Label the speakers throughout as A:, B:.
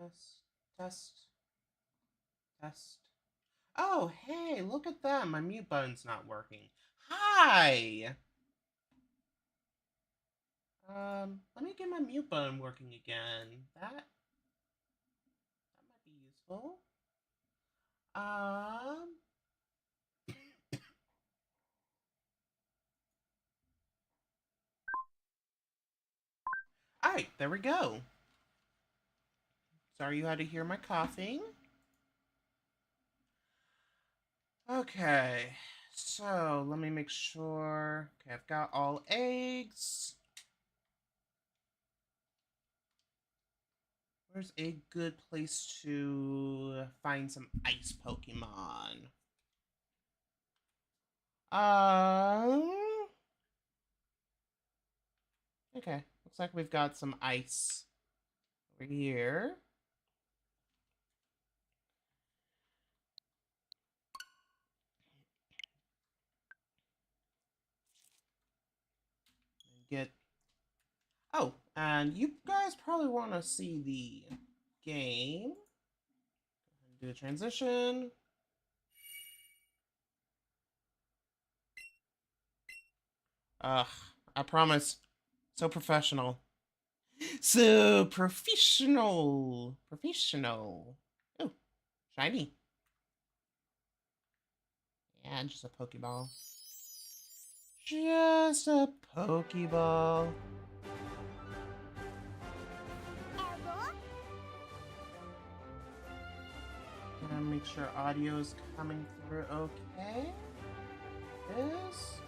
A: Test, test, test. Oh, hey, look at them. My mute button's not working. Hi! Let me get my mute button working again. That might be useful. Um, Alright, there we go. Sorry you had to hear my coughing. Okay, so let me make sure. Okay, I've got all eggs. Where's a good place to find some ice Pokemon? Okay, looks like we've got some ice over here. Get. Oh, and you guys probably want to see the game. Do the transition. Ugh, I promise. So professional. So professional. Professional. Oh, shiny. Yeah, just a Pokeball. Just a Pokeball. Gonna make sure audio is coming through okay. This.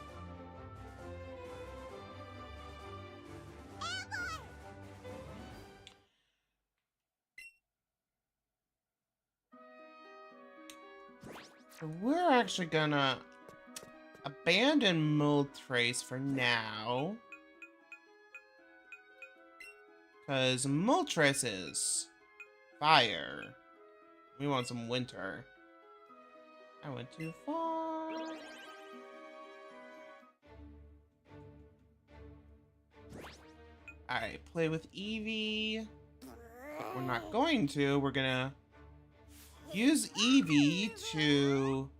A: So we're actually gonna abandon Moltres for now. Because Moltres is fire. We want some winter. I went too far. Alright, play with Eevee. But we're not going to. We're gonna use Eevee to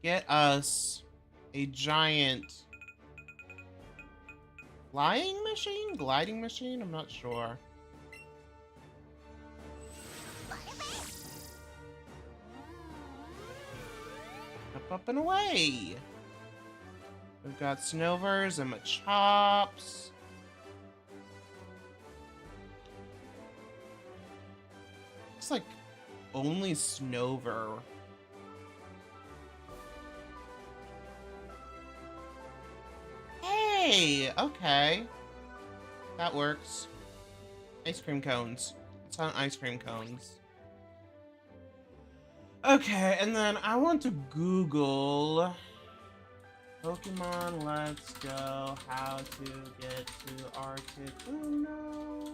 A: get us a giant flying machine? Gliding machine? I'm not sure. Up and away! We've got Snovers and Machops. Looks like only Snover. Hey! Okay. That works. Ice cream cones. It's on ice cream cones. Okay, and then I want to Google Pokemon Let's Go, how to get to ARTICuno.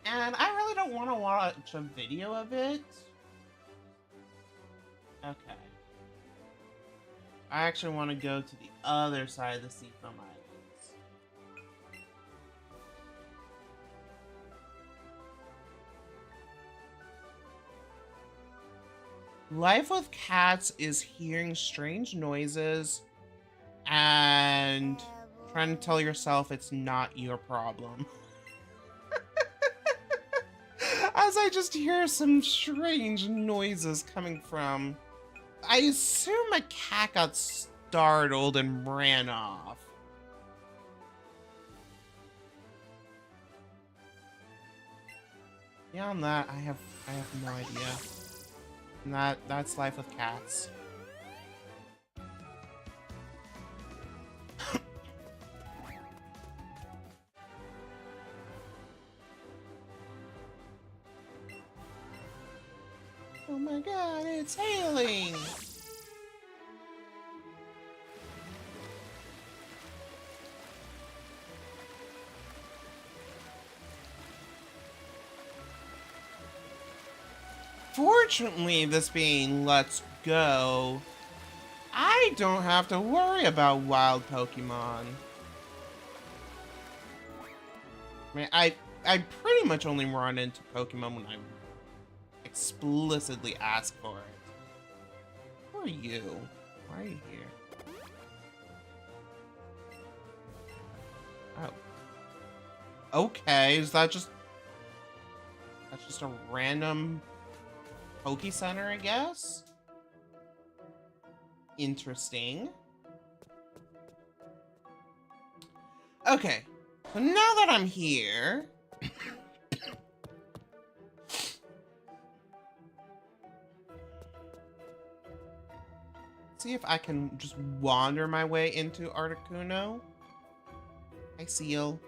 A: And I really don't want to watch a video of it. Okay. I actually want to go to the other side of the Seafoam Islands. Life with cats is hearing strange noises and trying to tell yourself it's not your problem. As I just hear some strange noises coming from... I assume a cat got startled and ran off. Beyond that, I have no idea. And that's life with cats. Oh my god, it's hailing! Fortunately, this being Let's Go, I I don't have to worry about wild Pokemon. I mean, I pretty much only run into Pokemon when I explicitly ask for it. Who are you? Why are you here? Oh. Okay, is that just... That's just a random Poke Center, I guess? Interesting. Okay, so now that I'm here... see if I can just wander my way into Articuno. Hi, Seal.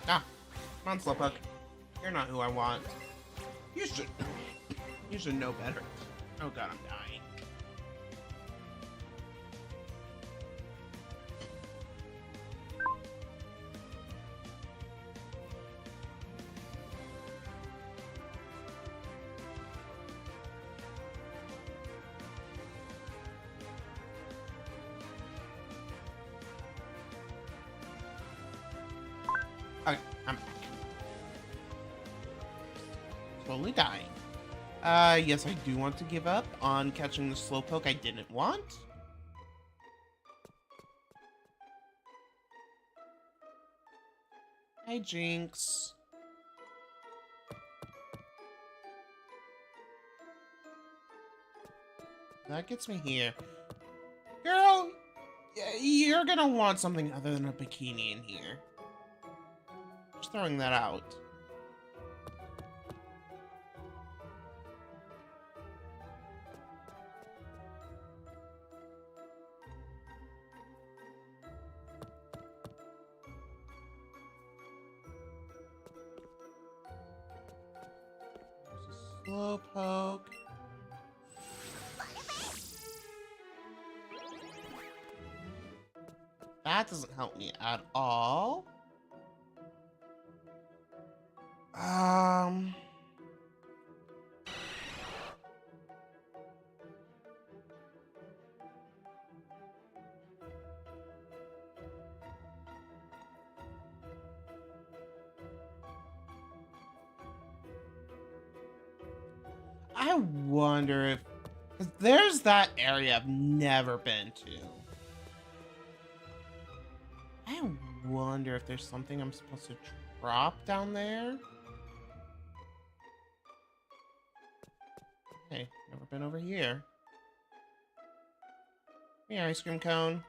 A: Ah, come on, Slowpoke. You're not who I want. You should know better. Oh god, I'm dying. Okay, I'm back. Slowly dying. Yes, I do want to give up on catching the Slowpoke I didn't want. Hi, Jinx. That gets me here. Girl, you're gonna want something other than a bikini in here. Just throwing that out. Slowpoke. That doesn't help me at all. I wonder if... 'cause there's that area I've never been to. I wonder if there's something I'm supposed to drop down there. Hey, never been over here. Hey, ice cream cone.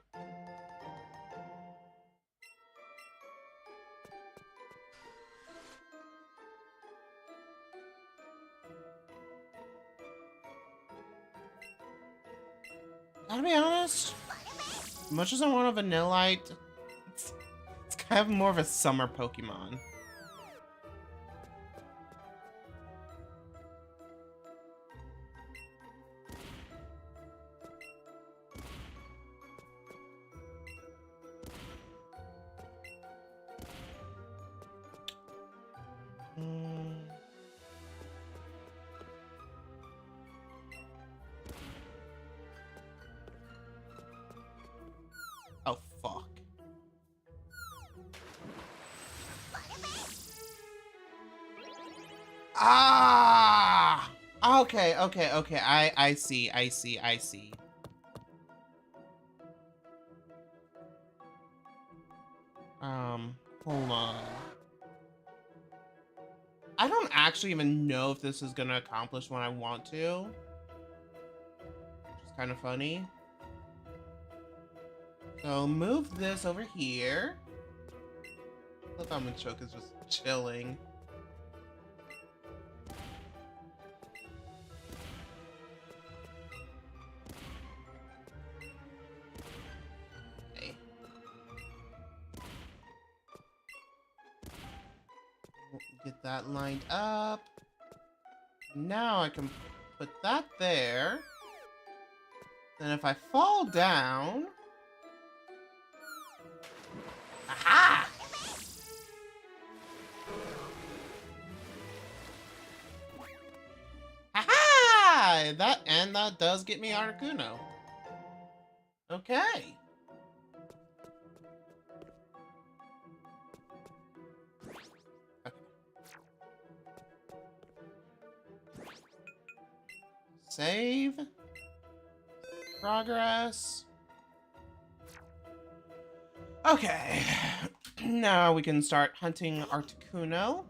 A: Gotta be honest, as much as I want a Vanillite, it's kind of more of a summer Pokemon. Oh, fuck. Ah! Okay. I see. Hold on. I don't actually even know if this is gonna accomplish what I want to. Which is kind of funny. So move this over here. Look how Machoke is just chilling. Okay. Get that lined up. Now I can put that there. Then if I fall down... Aha! Aha! That does get me Articuno. Okay. Save. Progress. Okay. Now we can start hunting Articuno.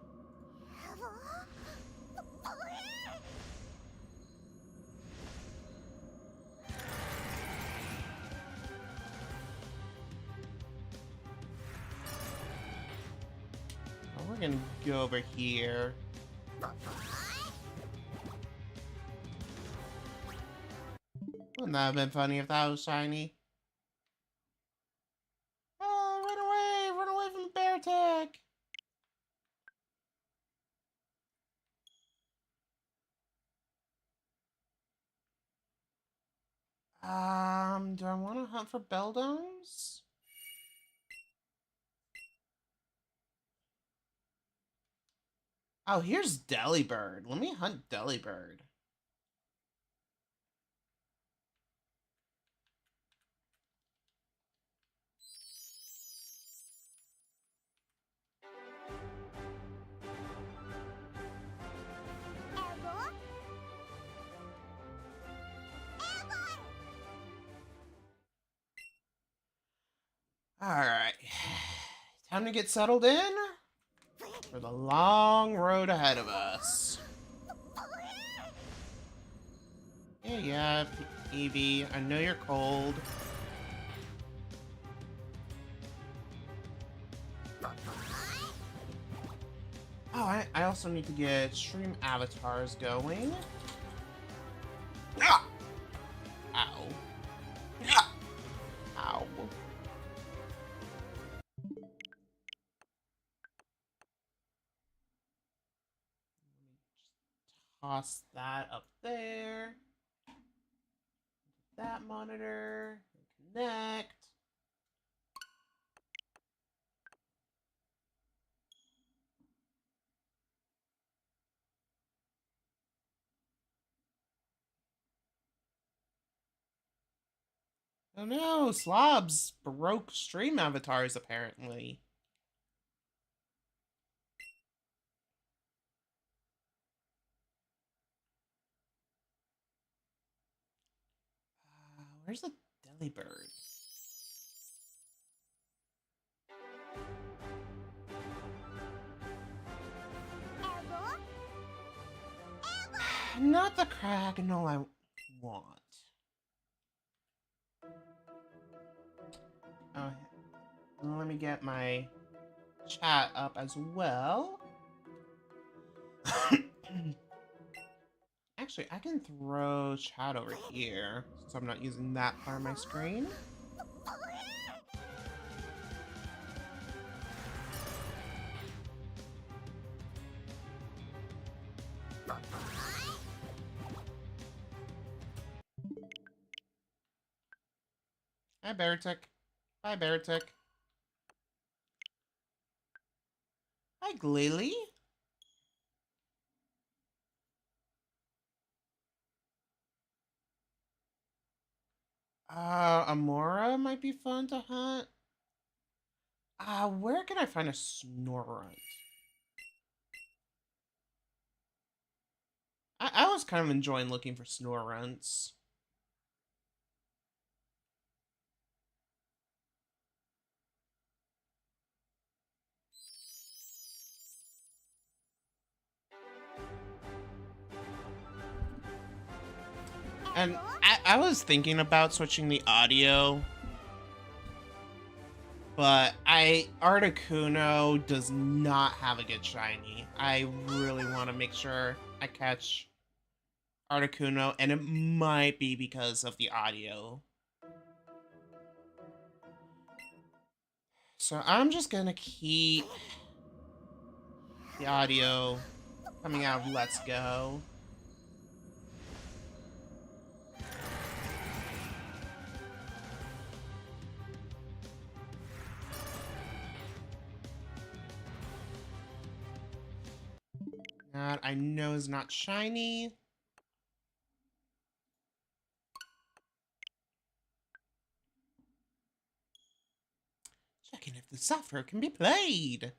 A: We're gonna go over here. Wouldn't that have been funny if that was shiny? Oh, run away from the bear attack! Do I want to hunt for Beldomes? Oh, here's Delibird. Let me hunt Delibird. Alright. Time to get settled in for the long road ahead of us. Yeah, Eevee, I know you're cold. Oh, I also need to get stream avatars going. Ah! Ow. Ah! Ow. Toss that up there. That monitor. Connect. Oh no, Slobs broke stream avatars apparently. Where's the Delibird? Not the Cryagonal I want. Oh, let me get my chat up as well. Actually, I can throw chat over here, so I'm not using that part of my screen. Hi, Baratic. Bye, Baratic. Hi, Glalie. Amora might be fun to hunt. Where can I find a Snorunt? I was kind of enjoying looking for Snorunts. And I was thinking about switching the audio, but Articuno does not have a good shiny. I really want to make sure I catch Articuno, and it might be because of the audio. So I'm just gonna keep the audio coming out of Let's Go. That I know is not shiny. Checking if the software can be played.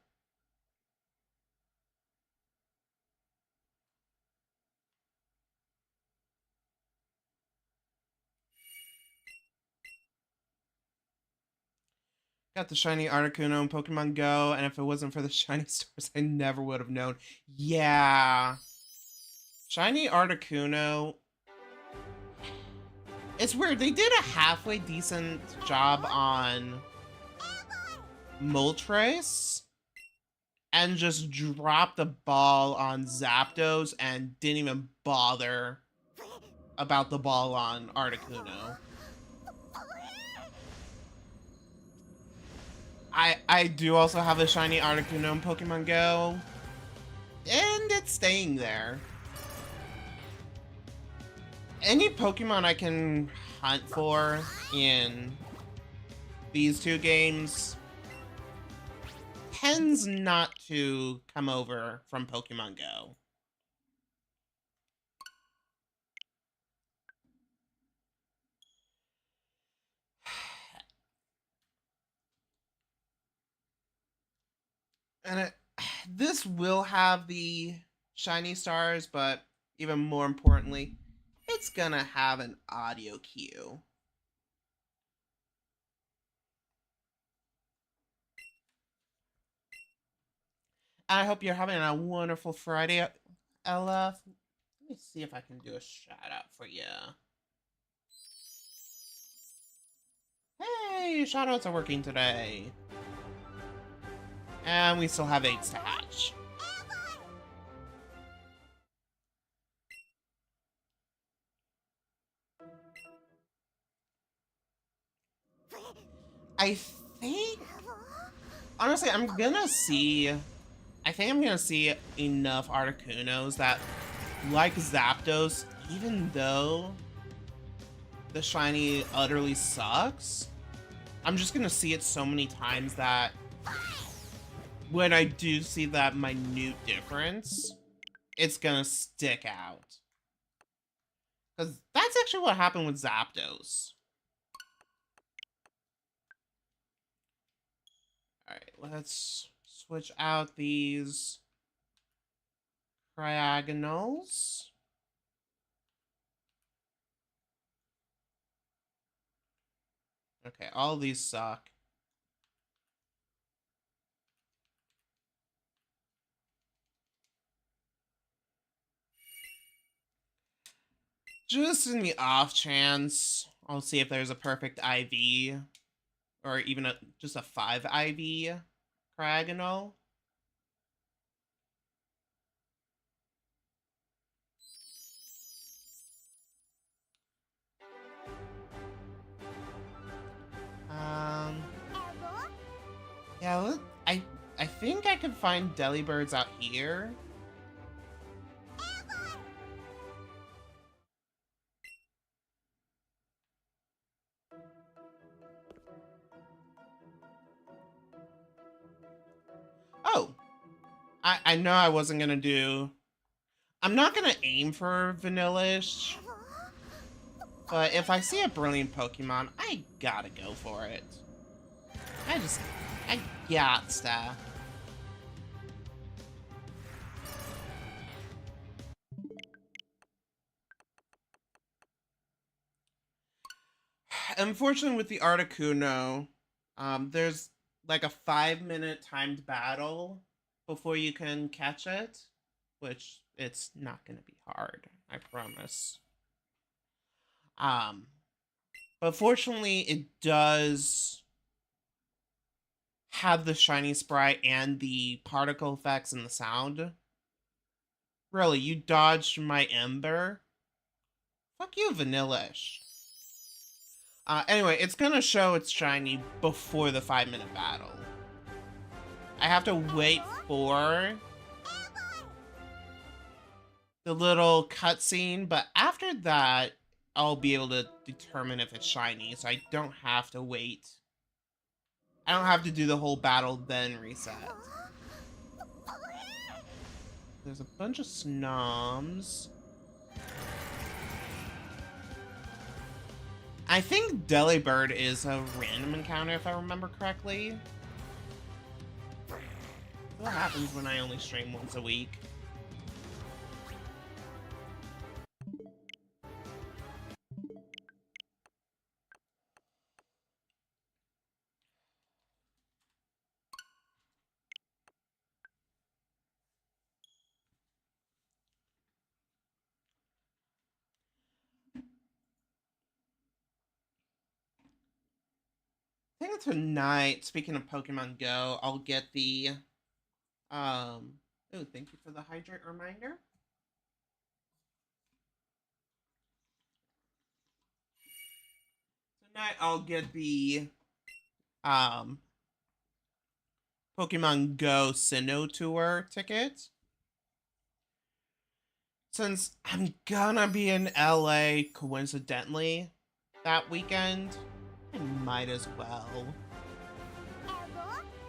A: Got the shiny Articuno in Pokemon Go, and if it wasn't for the shiny stars, I never would have known. Yeah. Shiny Articuno. It's weird. They did a halfway decent job on Moltres and just dropped the ball on Zapdos and didn't even bother about the ball on Articuno. I do also have a shiny Articuno in Pokemon Go, and it's staying there. Any Pokemon I can hunt for in these two games tends not to come over from Pokemon Go. And this will have the shiny stars, but even more importantly, it's gonna have an audio cue. I hope you're having a wonderful Friday, Ella. Let me see if I can do a shout out for you. Hey, shout outs are working today. And we still have 8s to hatch. I think... Honestly, I think I'm gonna see enough Articunos that, like Zapdos, even though the shiny utterly sucks, I'm just gonna see it so many times that when I do see that minute difference, it's gonna stick out. Because that's actually what happened with Zapdos. Alright, let's switch out these Cryagonals. Okay, all these suck. Just in the off chance, I'll see if there's a perfect IV, or even just a 5 IV Cryagonal. Yeah, I think I could find Delibirds out here. Oh, I know I wasn't gonna do... I'm not gonna aim for Vanillish, but if I see a brilliant Pokemon, I gotta go for it. I gotcha. Unfortunately, with the Articuno, there's like a 5-minute timed battle before you can catch it, which it's not gonna be hard, I promise. But fortunately, it does have the shiny sprite and the particle effects and the sound. Really, you dodged my Ember? Fuck you, Vanillish. Anyway, it's gonna show its shiny before the 5-minute battle. I have to wait for the little cutscene, but after that, I'll be able to determine if it's shiny, so I don't have to wait. I don't have to do the whole battle, then reset. there's a bunch of snoms. I think Delibird is a random encounter, if I remember correctly. What happens when I only stream once a week? I think tonight, speaking of Pokemon Go, I'll get the, oh, thank you for the hydrate reminder. Tonight, I'll get the, Pokemon Go Sinnoh Tour ticket. Since I'm gonna be in LA coincidentally that weekend, I might as well.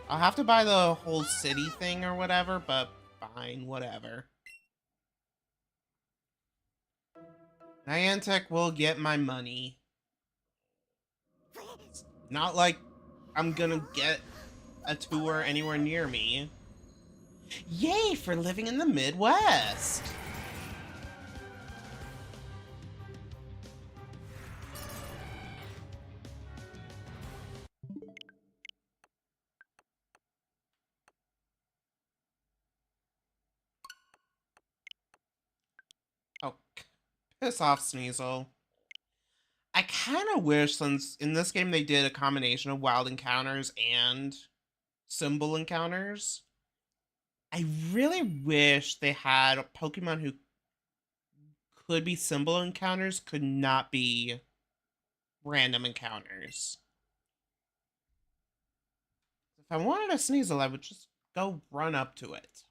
A: I'll have to buy the whole city thing or whatever, but fine, whatever. Niantic will get my money. It's not like I'm gonna get a tour anywhere near me. Yay for living in the Midwest! Oh, piss off, Sneasel. I kind of wish, since in this game they did a combination of wild encounters and symbol encounters, I really wish they had Pokemon who could be symbol encounters, could not be random encounters. If I wanted a Sneasel, I would just go run up to it.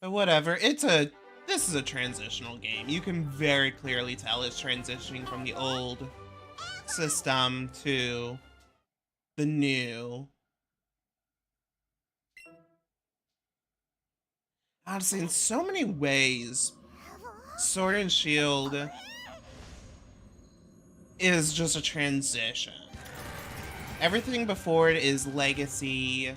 A: But whatever, this is a transitional game. You can very clearly tell it's transitioning from the old system to the new. Honestly, in so many ways, Sword and Shield is just a transition. Everything before it is legacy.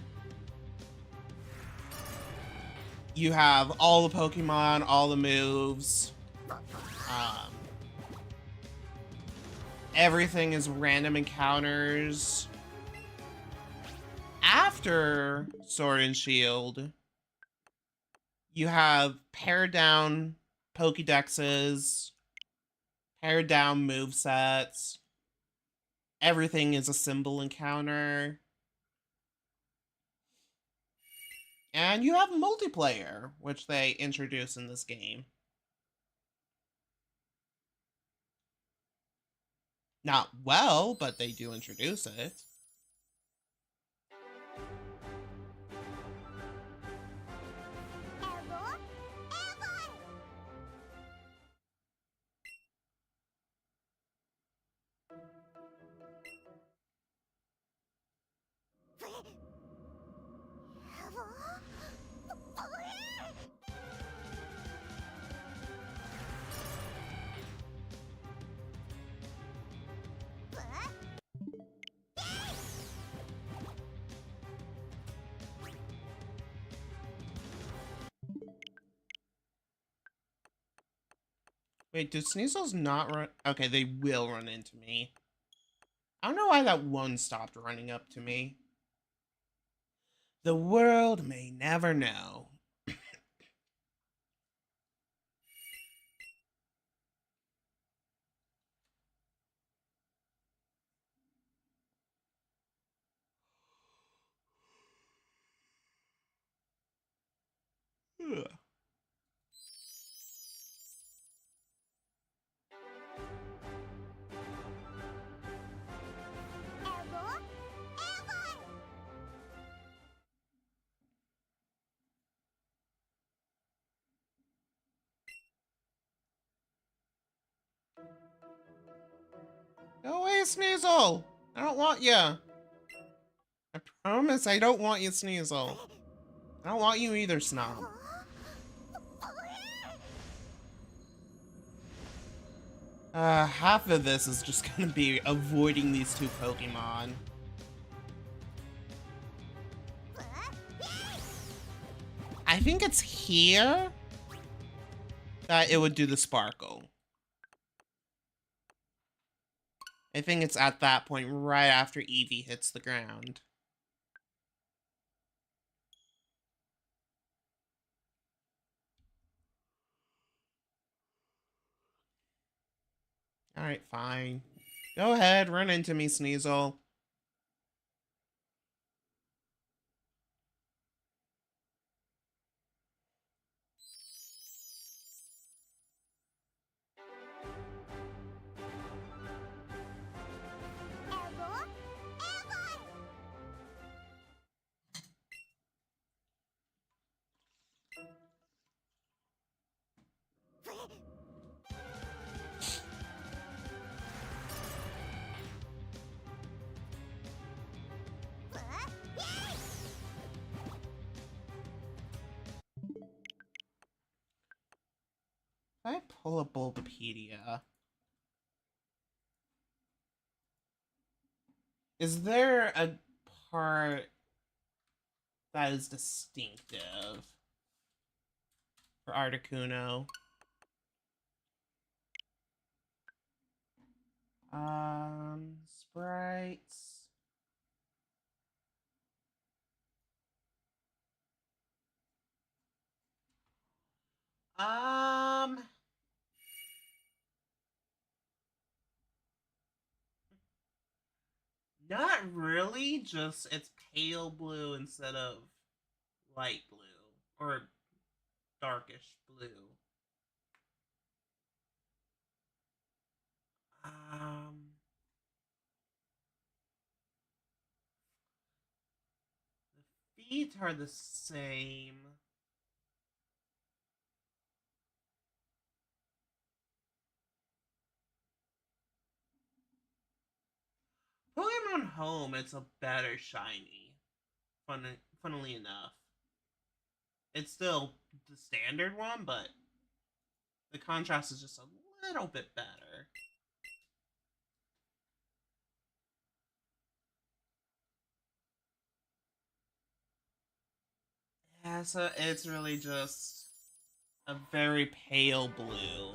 A: You have all the Pokemon, all the moves. Everything is random encounters. After Sword and Shield, you have pared down Pokedexes, pared down movesets. Everything is a symbol encounter. And you have multiplayer, which they introduce in this game. Not well, but they do introduce it. Wait, do Sneasels not run? Okay, they will run into me. I don't know why that one stopped running up to me. The world may never know. Ugh. Go away, Sneasel! I don't want ya! I promise I don't want you, Sneasel. I don't want you either, Snob. Half of this is just gonna be avoiding these two Pokemon. I think it's here that it would do the Sparkle. I think it's at that point right after Eevee hits the ground. Alright, fine. Go ahead, run into me, Sneasel. If I pull a Bulbapedia, is there a part that is distinctive for Articuno? Sprites. Um, Not really, just it's pale blue instead of light blue or darkish blue. Um, the feet are the same. Pokemon Home, it's a better shiny. Funnily enough, it's still the standard one, but the contrast is just a little bit better. Yeah, so it's really just a very pale blue.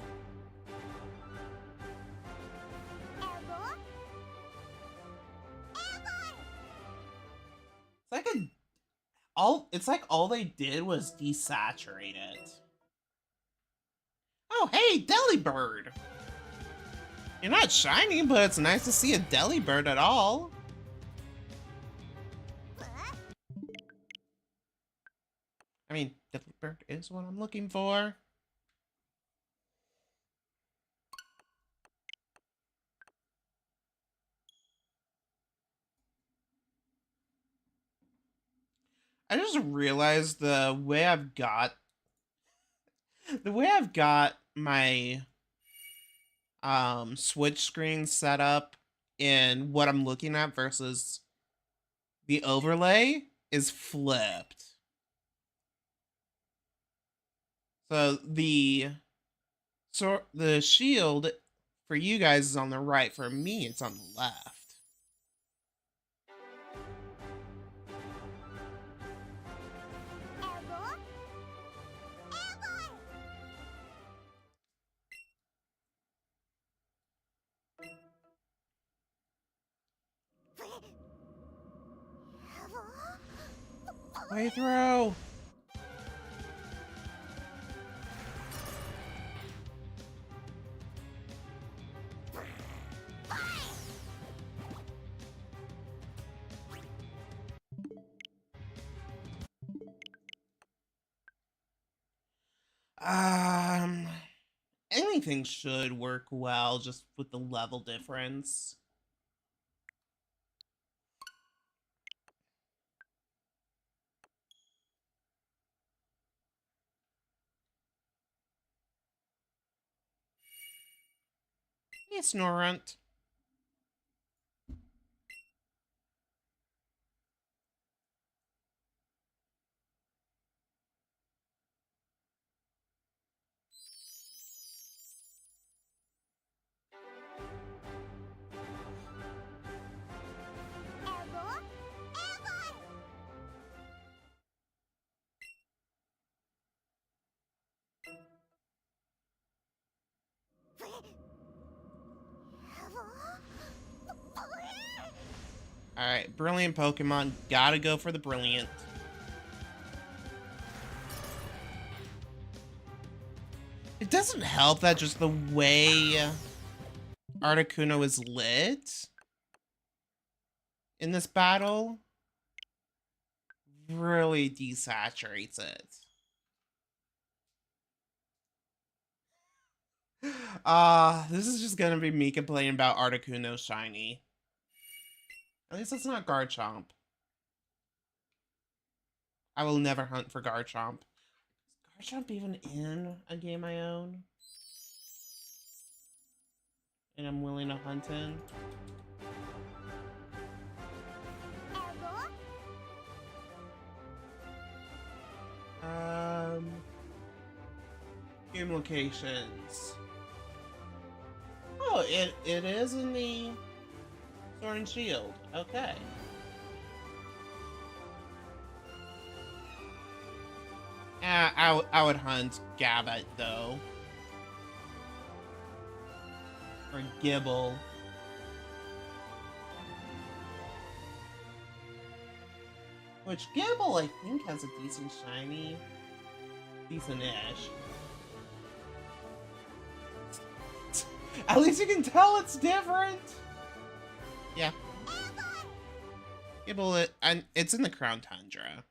A: It's like it's like all they did was desaturate it. Oh, hey, Delibird! You're not shiny, but it's nice to see a Delibird at all. I mean, Delibird is what I'm looking for. I just realized the way I've got my switch screen set up in what I'm looking at versus the overlay is flipped. So the shield for you guys is on the right. For me, it's on the left. Way through. Um, Anything should work well just with the level difference. Hey, Snorunt. Alright, brilliant Pokemon. Gotta go for the brilliant. It doesn't help that just the way Articuno is lit in this battle really desaturates it. This is just gonna be me complaining about Articuno shiny. At least it's not Garchomp. I will never hunt for Garchomp. Is Garchomp even in a game I own? And I'm willing to hunt in? Game locations. Oh, it is in the Sword and Shield. Okay. I would hunt Gabbat though. Or Gibble. Which Gibble I think has a decent shiny. Decent-ish. At least you can tell it's different. Yeah. Gibble, it's in the Crown Tundra.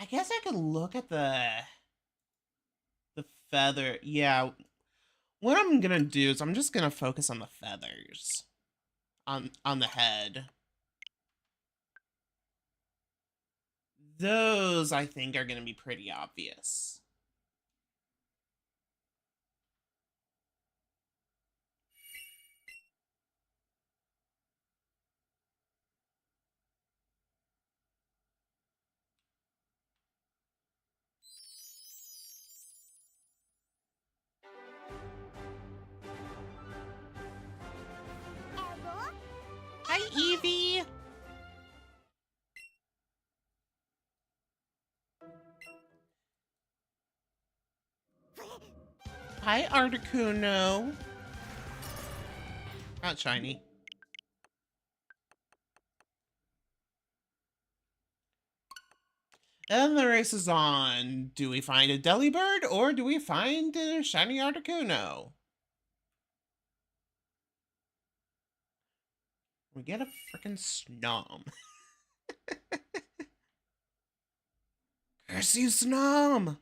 A: I guess I could look at the feather. Yeah. What I'm gonna do is I'm just gonna focus on the feathers. On the head. Those, I think, are gonna be pretty obvious. Hi, Eevee! Hi, Articuno. Not shiny. And the race is on. Do we find a Delibird or do we find a shiny Articuno? We get a freaking Snom. Curse you, Snom!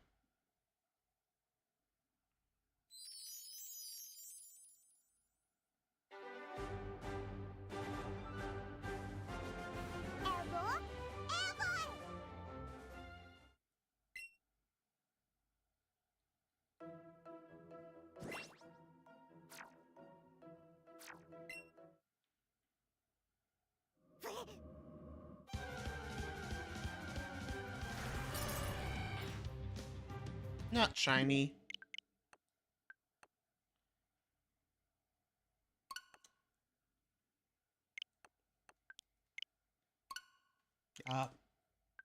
A: Not shiny.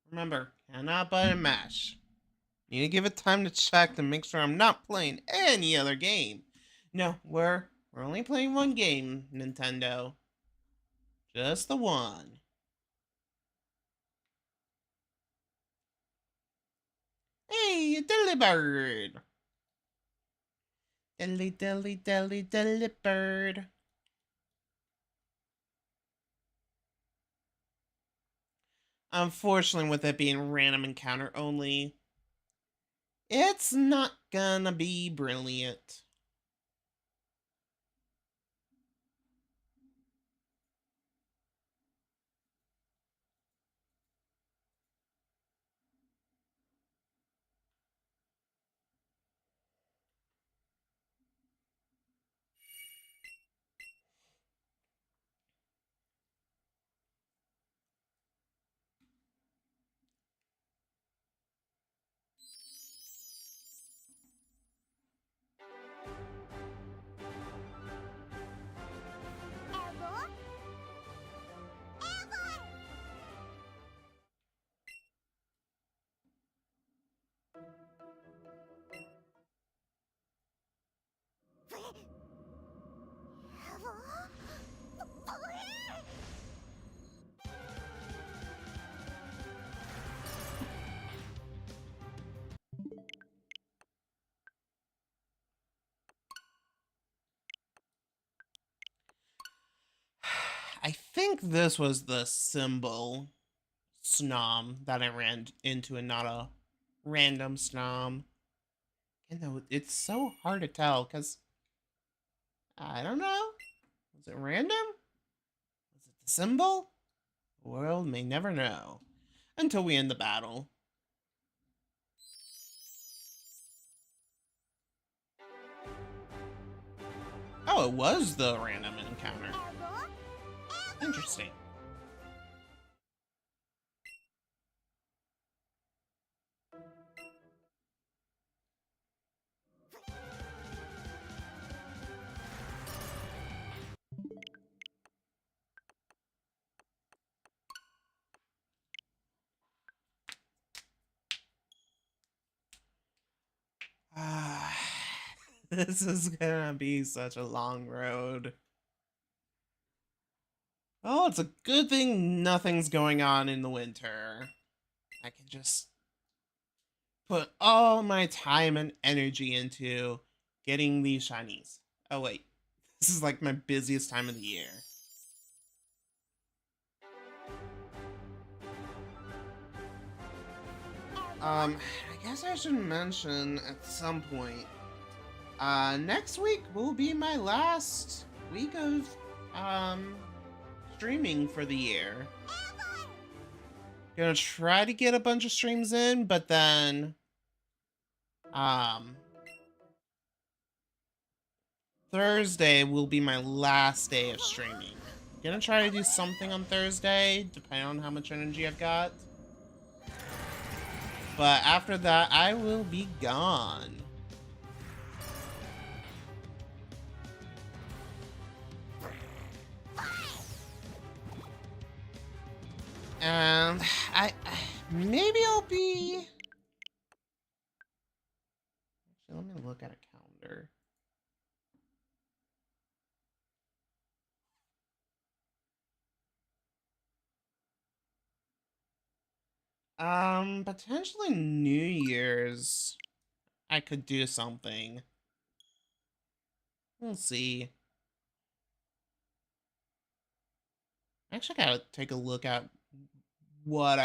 A: Remember, cannot button mash. Need to give it time to check to make sure I'm not playing any other game. No, we're only playing one game, Nintendo. Just the one. Hey, Delibird! Delibird. Unfortunately, with it being random encounter only, it's not gonna be brilliant. I think this was the symbol snom that I ran into and not a random snom. You know, it's so hard to tell because I don't know. Was it random? Was it the symbol? The world may never know until we end the battle. Oh, it was the random encounter. Interesting. This is gonna be such a long road. Oh, it's a good thing nothing's going on in the winter. I can just put all my time and energy into getting these shinies. Oh wait, this is like my busiest time of the year. I guess I should mention at some point, next week will be my last week of, streaming for the year. Gonna try to get a bunch of streams in, but then, Thursday will be my last day of streaming. Gonna try to do something on Thursday, depending on how much energy I've got. But after that, I will be gone. And maybe I'll be... Actually, let me look at a calendar. Potentially New Year's, I could do something. We'll see. Actually, I gotta take a look at what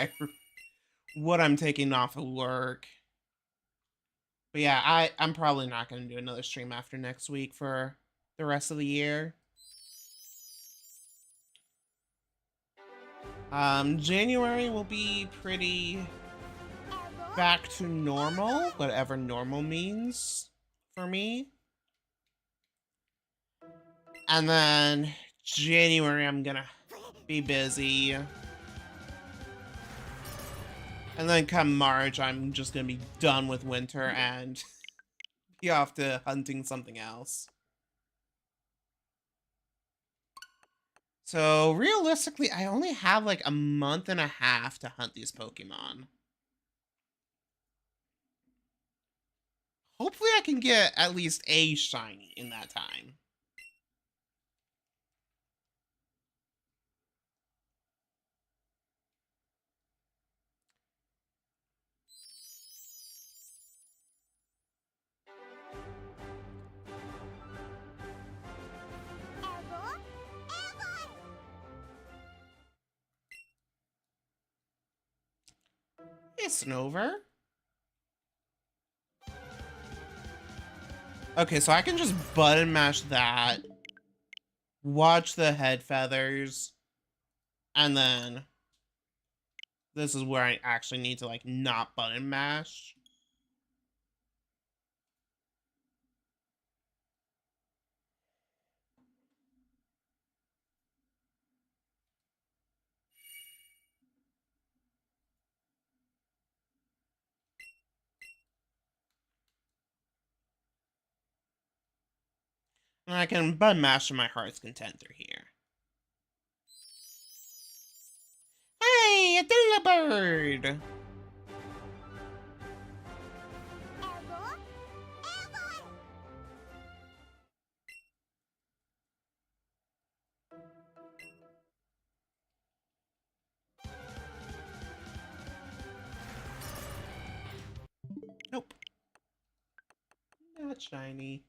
A: I'm taking off of work. But yeah, I'm probably not gonna do another stream after next week for the rest of the year. January will be pretty back to normal, whatever normal means for me. And then January, I'm gonna be busy. And then come March, I'm just gonna be done with winter and be off to hunting something else. So realistically, I only have like a month and a half to hunt these Pokemon. Hopefully I can get at least a shiny in that time. It's over. Okay, so I can just button mash that, watch the head feathers, and then this is where I actually need to like not button mash. And I can button mash to my heart's content through here. Hey, a Delibird! Nope. Not shiny.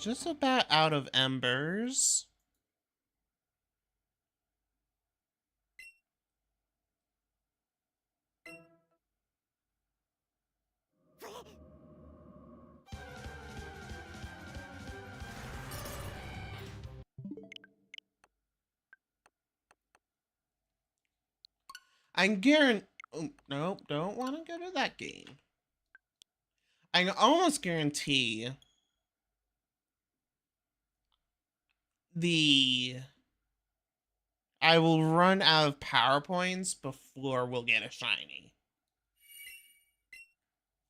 A: just about out of embers. I'm guaranteed. Oh, nope, don't want to go to that game. I can almost guarantee I will run out of PowerPoints before we'll get a shiny.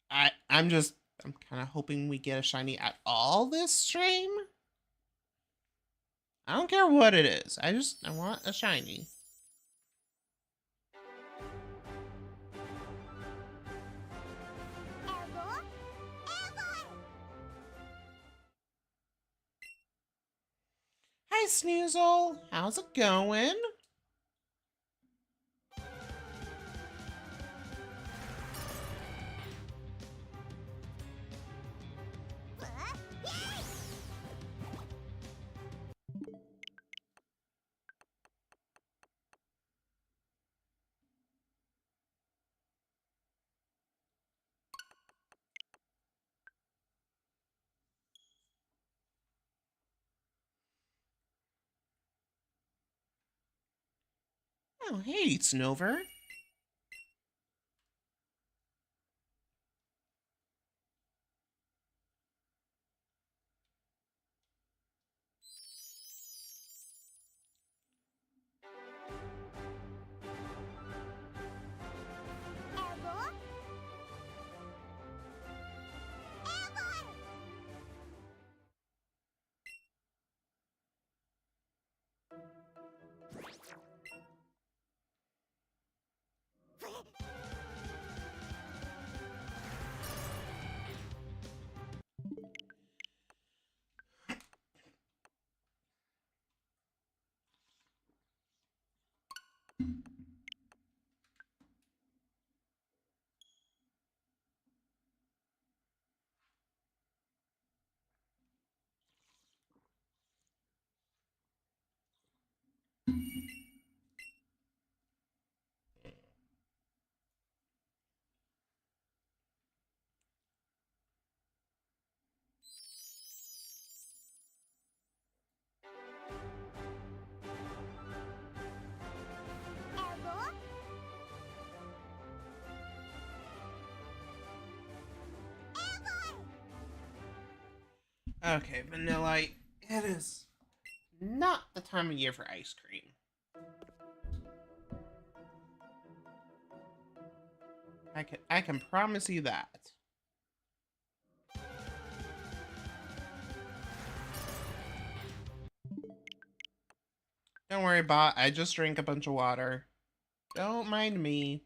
A: I'm kind of hoping we get a shiny at all this stream. I don't care what it is. I want a shiny. Hi, Snoozle. How's it going? Oh, hey, Snover. Okay, Vanillite, it is not the time of year for ice cream. I can promise you that. Don't worry, bot. I just drank a bunch of water. Don't mind me.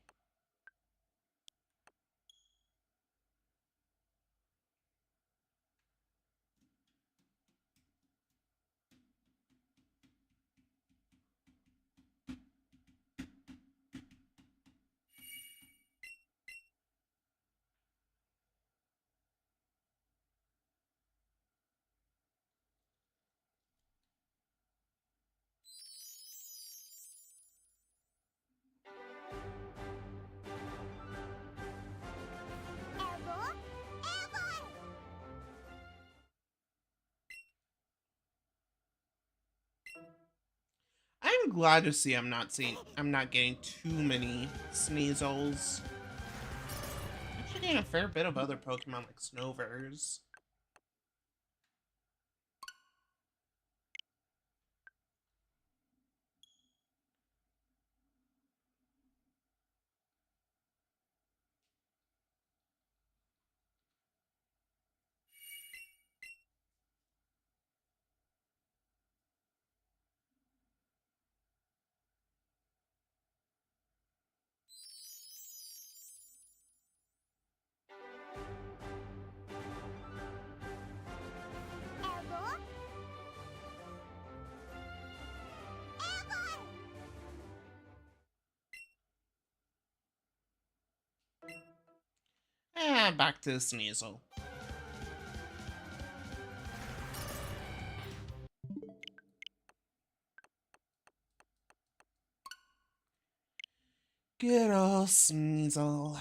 A: I'm glad to see I'm not getting too many Sneasels. I'm actually getting a fair bit of other Pokemon like Snovers. Back to Sneasel. Good old Sneasel.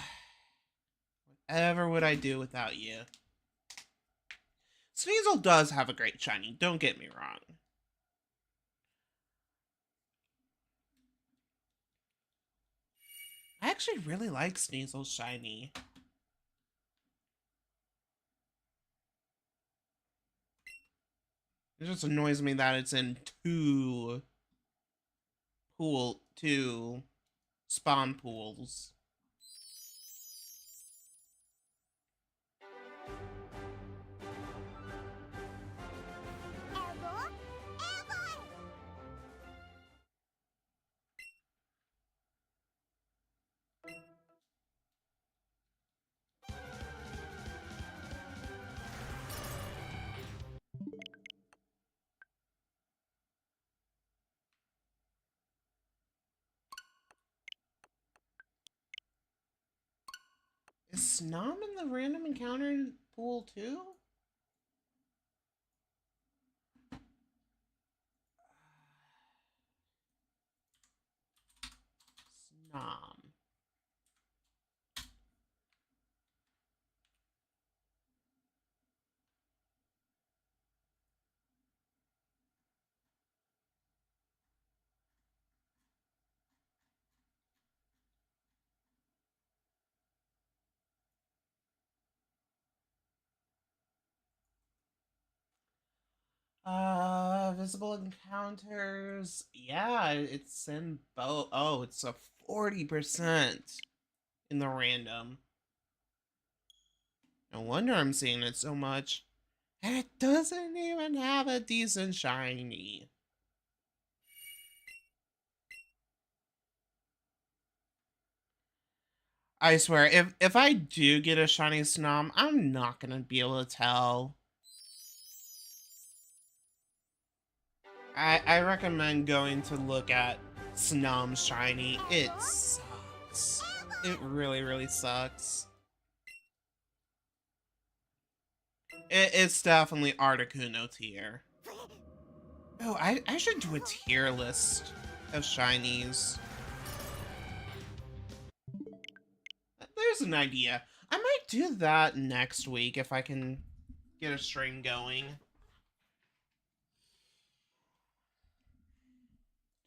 A: Whatever would I do without you? Sneasel does have a great shiny, don't get me wrong. I actually really like Sneasel's shiny. It just annoys me that it's in two spawn pools. Is Snom in the random encounter pool too? Snom. Visible encounters. Yeah, it's in both. Oh, it's a 40% in the random. No wonder I'm seeing it so much. And it doesn't even have a decent shiny. I swear, if I do get a shiny Snom, I'm not gonna be able to tell. I recommend going to look at Snom shiny. It sucks. It really, really sucks. It's definitely Articuno tier. Oh, I should do a tier list of shinies. There's an idea. I might do that next week if I can get a stream going.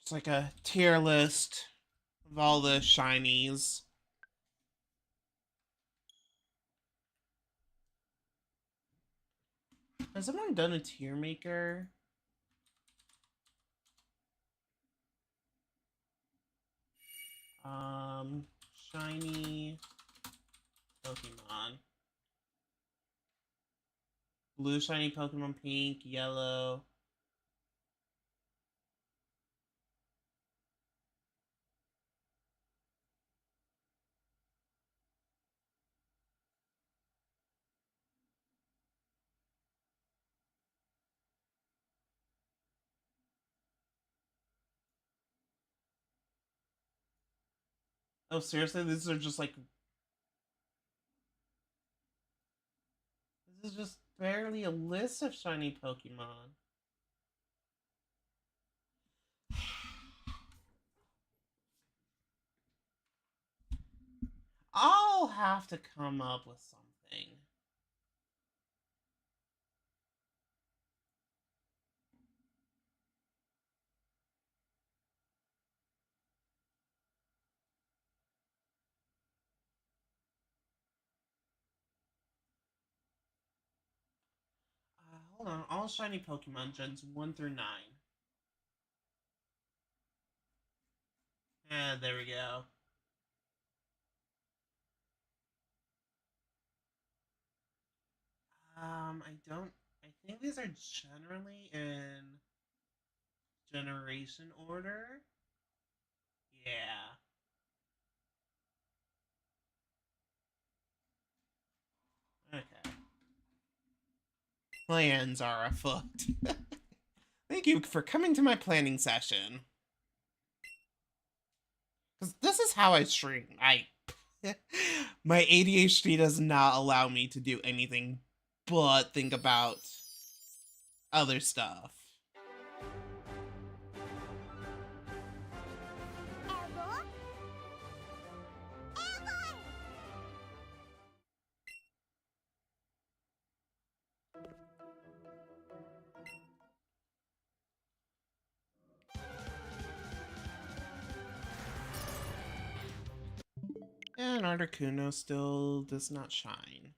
A: It's like a tier list of all the shinies. Has someone done a tier maker? Shiny Pokemon. Blue shiny Pokemon, pink, yellow. Oh, seriously? These are just like... This is just barely a list of shiny Pokemon. I'll have to come up with something. Hold on. All shiny Pokemon gens 1 through 9. And there we go. I don't... I think these are generally in generation order. Yeah. Okay. Plans are afoot. Thank you for coming to my planning session. Because this is how I stream. My ADHD does not allow me to do anything but think about other stuff. And Articuno still does not shine.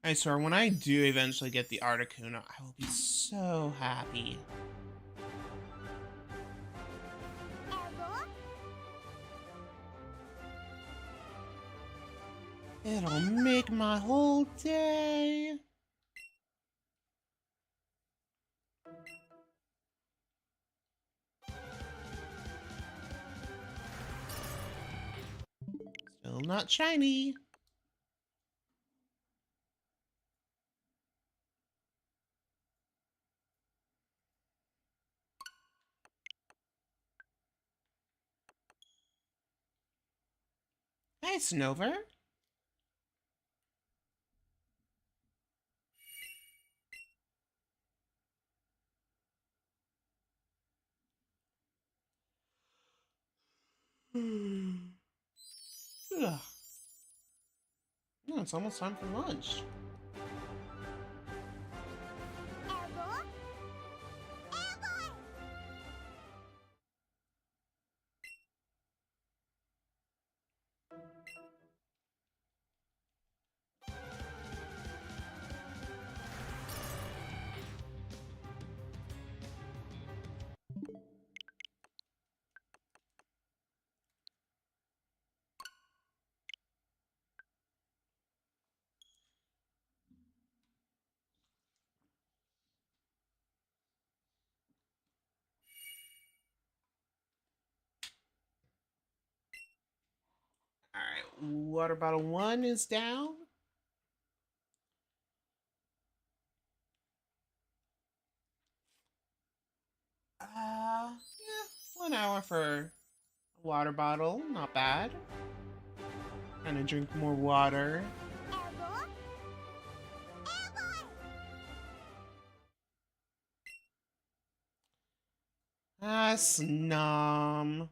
A: I swear, when I do eventually get the Articuno, I will be so happy. It'll make my whole day. Still not shiny. Hi, Snover. Ugh. No, it's almost time for lunch. Alright, water bottle 1 is down. Yeah, 1 hour for a water bottle, not bad. Gonna drink more water. Ah, Snom.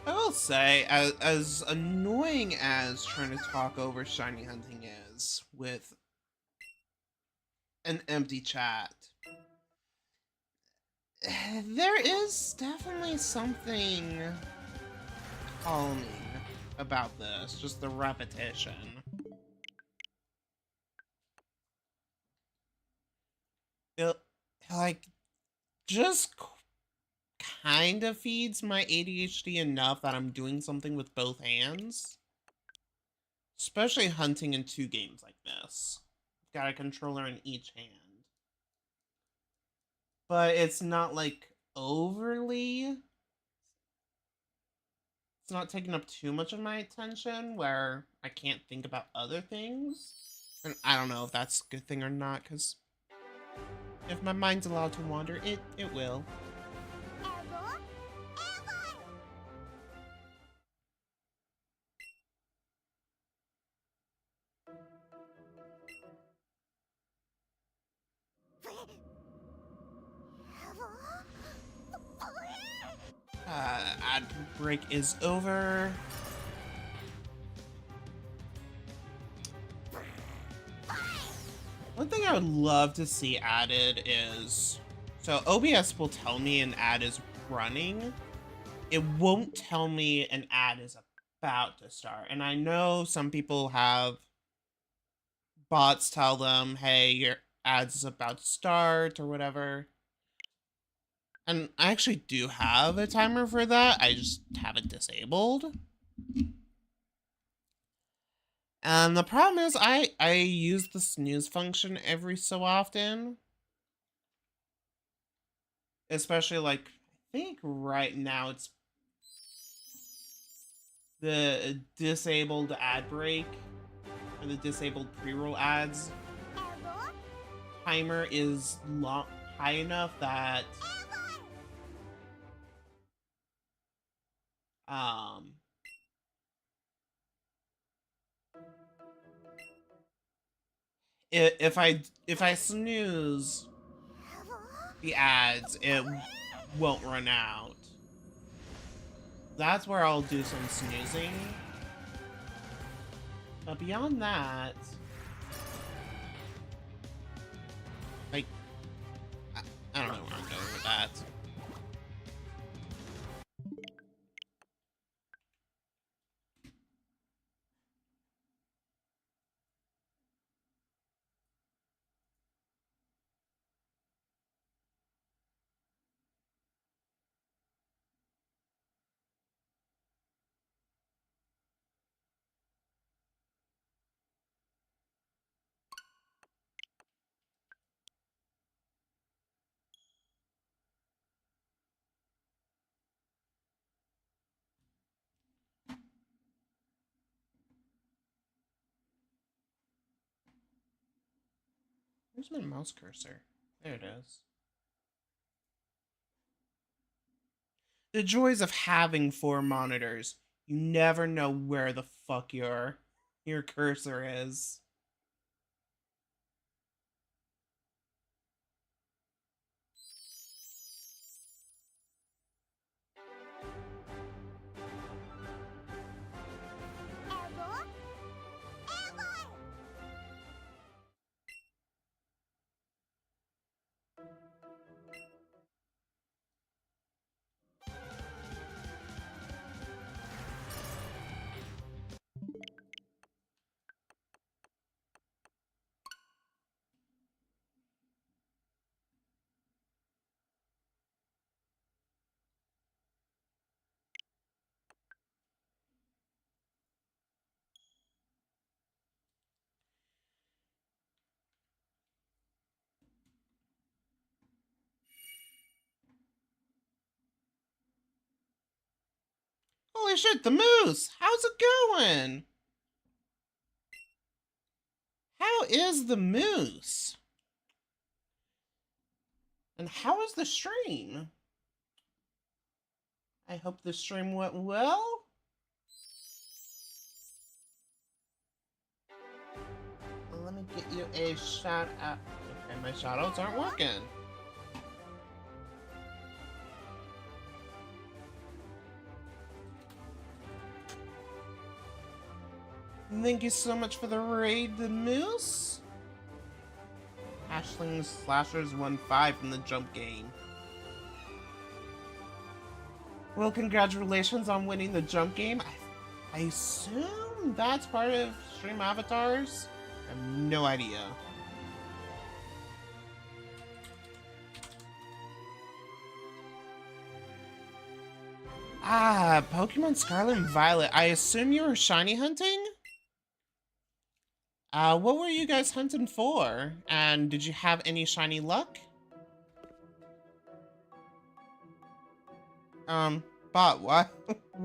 A: I will say, as annoying as trying to talk over shiny hunting is with an empty chat, there is definitely something calming about this, just the repetition. It, like, just kind of feeds my ADHD enough that I'm doing something with both hands. Especially hunting in 2 games like this. I've got a controller in each hand. But it's not, like, overly... It's not taking up too much of my attention where I can't think about other things. And I don't know if that's a good thing or not, because if my mind's allowed to wander, it will. Ad break is over. One thing I would love to see added is, so OBS will tell me an ad is running. It won't tell me an ad is about to start. And I know some people have bots tell them, hey, your ads is about to start or whatever. And I actually do have a timer for that. I just have it disabled. And the problem is I use the snooze function every so often. Especially like, I think right now it's the disabled ad break or the disabled pre-roll ads timer is high enough that if I snooze the ads, it won't run out. That's where I'll do some snoozing. But beyond that, like, I don't know where I'm going with that. Where's my mouse cursor? There it is. The joys of having 4 monitors. You never know where the fuck your cursor is. Holy shit, the moose! How's it going? How is the moose? And how is the stream? I hope the stream went well. Let me get you a shout out. Okay, my shout outs aren't working. Thank you so much for the raid, the moose. Ashling Slashers won 5 from the jump game. Well, congratulations on winning the jump game. I assume that's part of stream avatars? I have no idea. Ah, Pokemon Scarlet and Violet. I assume you were shiny hunting? What were you guys hunting for? And did you have any shiny luck? Bot, why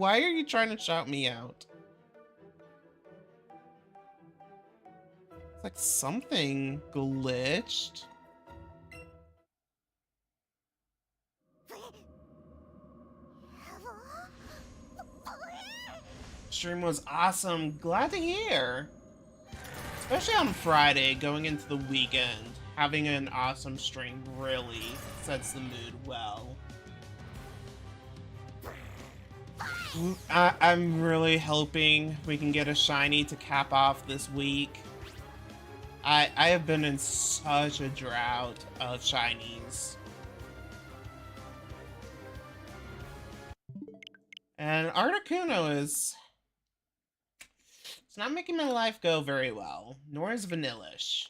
A: are you trying to shout me out? It's like something glitched. Stream was awesome. Glad to hear. Especially on Friday, going into the weekend, having an awesome stream really sets the mood well. I'm really hoping we can get a shiny to cap off this week. I have been in such a drought of shinies. And Articuno is It's not making my life go very well, nor is Vanillish.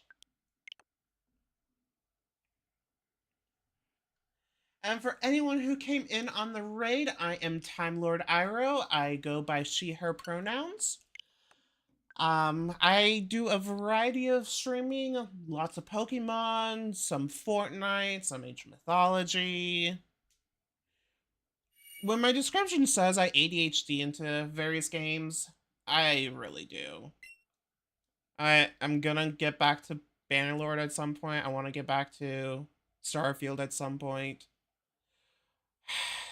A: And for anyone who came in on the raid, I am Time Lord Iroh. I go by she, her pronouns. I do a variety of streaming, lots of Pokemon, some Fortnite, some ancient mythology. When my description says I ADHD into various games, I really do. I'm gonna get back to Bannerlord at some point. I want to get back to Starfield at some point.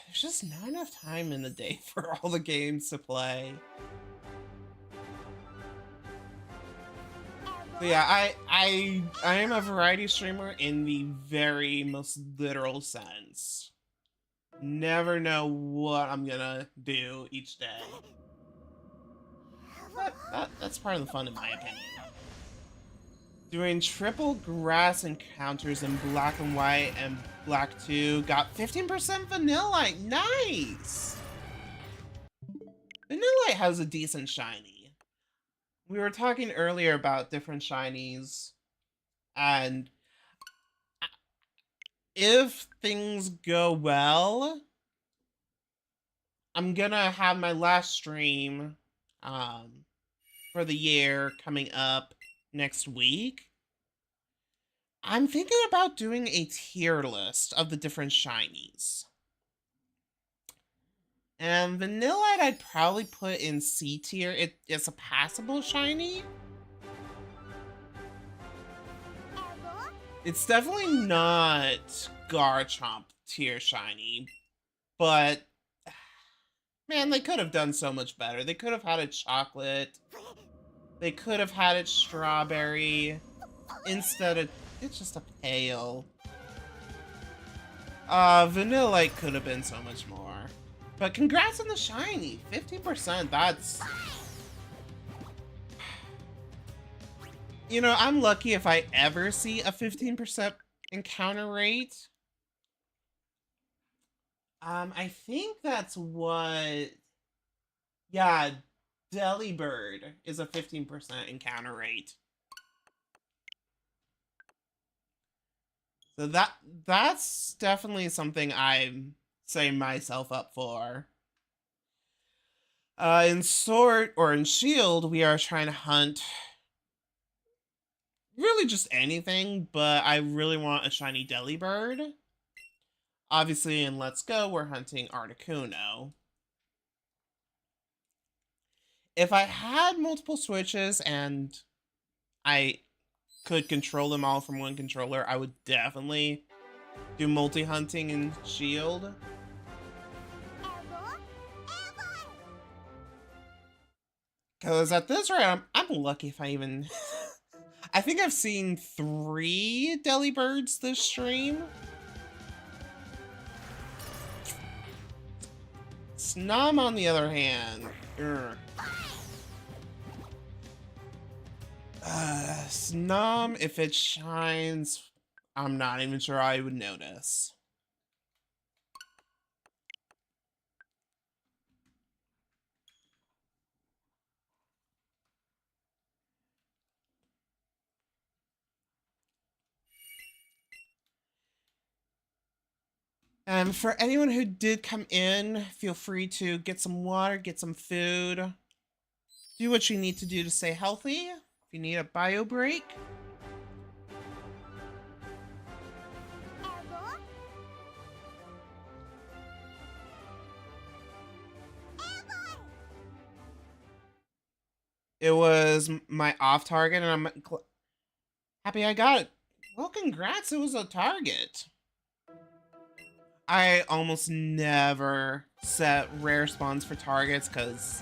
A: There's just not enough time in the day for all the games to play. But yeah, I am a variety streamer in the very most literal sense. Never know what I'm gonna do each day. That's part of the fun, in my opinion. Doing triple grass encounters in black and white and black 2. Got 15% Vanillite. Nice! Vanillite has a decent shiny. We were talking earlier about different shinies, and if things go well, I'm gonna have my last stream for the year coming up next week. I'm thinking about doing a tier list of the different shinies. And Vanillite I'd probably put in C tier. It's a passable shiny. It's definitely not Garchomp tier shiny, but man, they could have done so much better. They could have had it chocolate. They could have had it strawberry. Instead of, it's just a pale. Vanillite could have been so much more. But congrats on the shiny. 50%, that's... You know, I'm lucky if I ever see a 15% encounter rate. I think that's what... Yeah, Delibird is a 15% encounter rate. So that's definitely something I'm setting myself up for. In Sword, or in Shield, we are trying to hunt really just anything, but I really want a shiny Delibird. Obviously, in Let's Go, we're hunting Articuno. If I had multiple Switches and I could control them all from one controller, I would definitely do multi-hunting in Shield. Because at this rate, I'm lucky if I even... I think I've seen 3 Delibirds this stream. Snom, on the other hand... Snom, if it shines, I'm not even sure I would notice. And for anyone who did come in, feel free to get some water, get some food. Do what you need to do to stay healthy. If you need a bio break. It was my off target, and I'm happy I got it. Well, congrats, it was a target. I almost never set rare spawns for targets because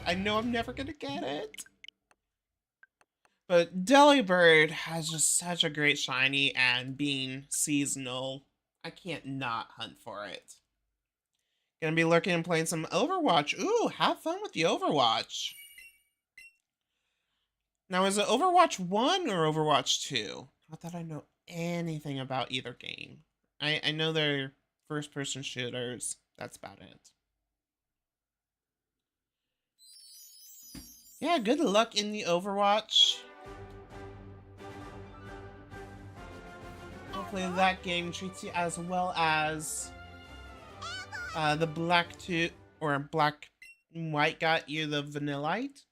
A: I know I'm never gonna get it. But Delibird has just such a great shiny, and being seasonal, I can't not hunt for it. Gonna be lurking and playing some Overwatch. Ooh, have fun with the Overwatch. Now, is it Overwatch 1 or Overwatch 2? Not that I know anything about either game. I know they're first-person shooters. That's about it. Yeah, good luck in the Overwatch. Hopefully that game treats you as well as the black two or black and white got you the Vanillite.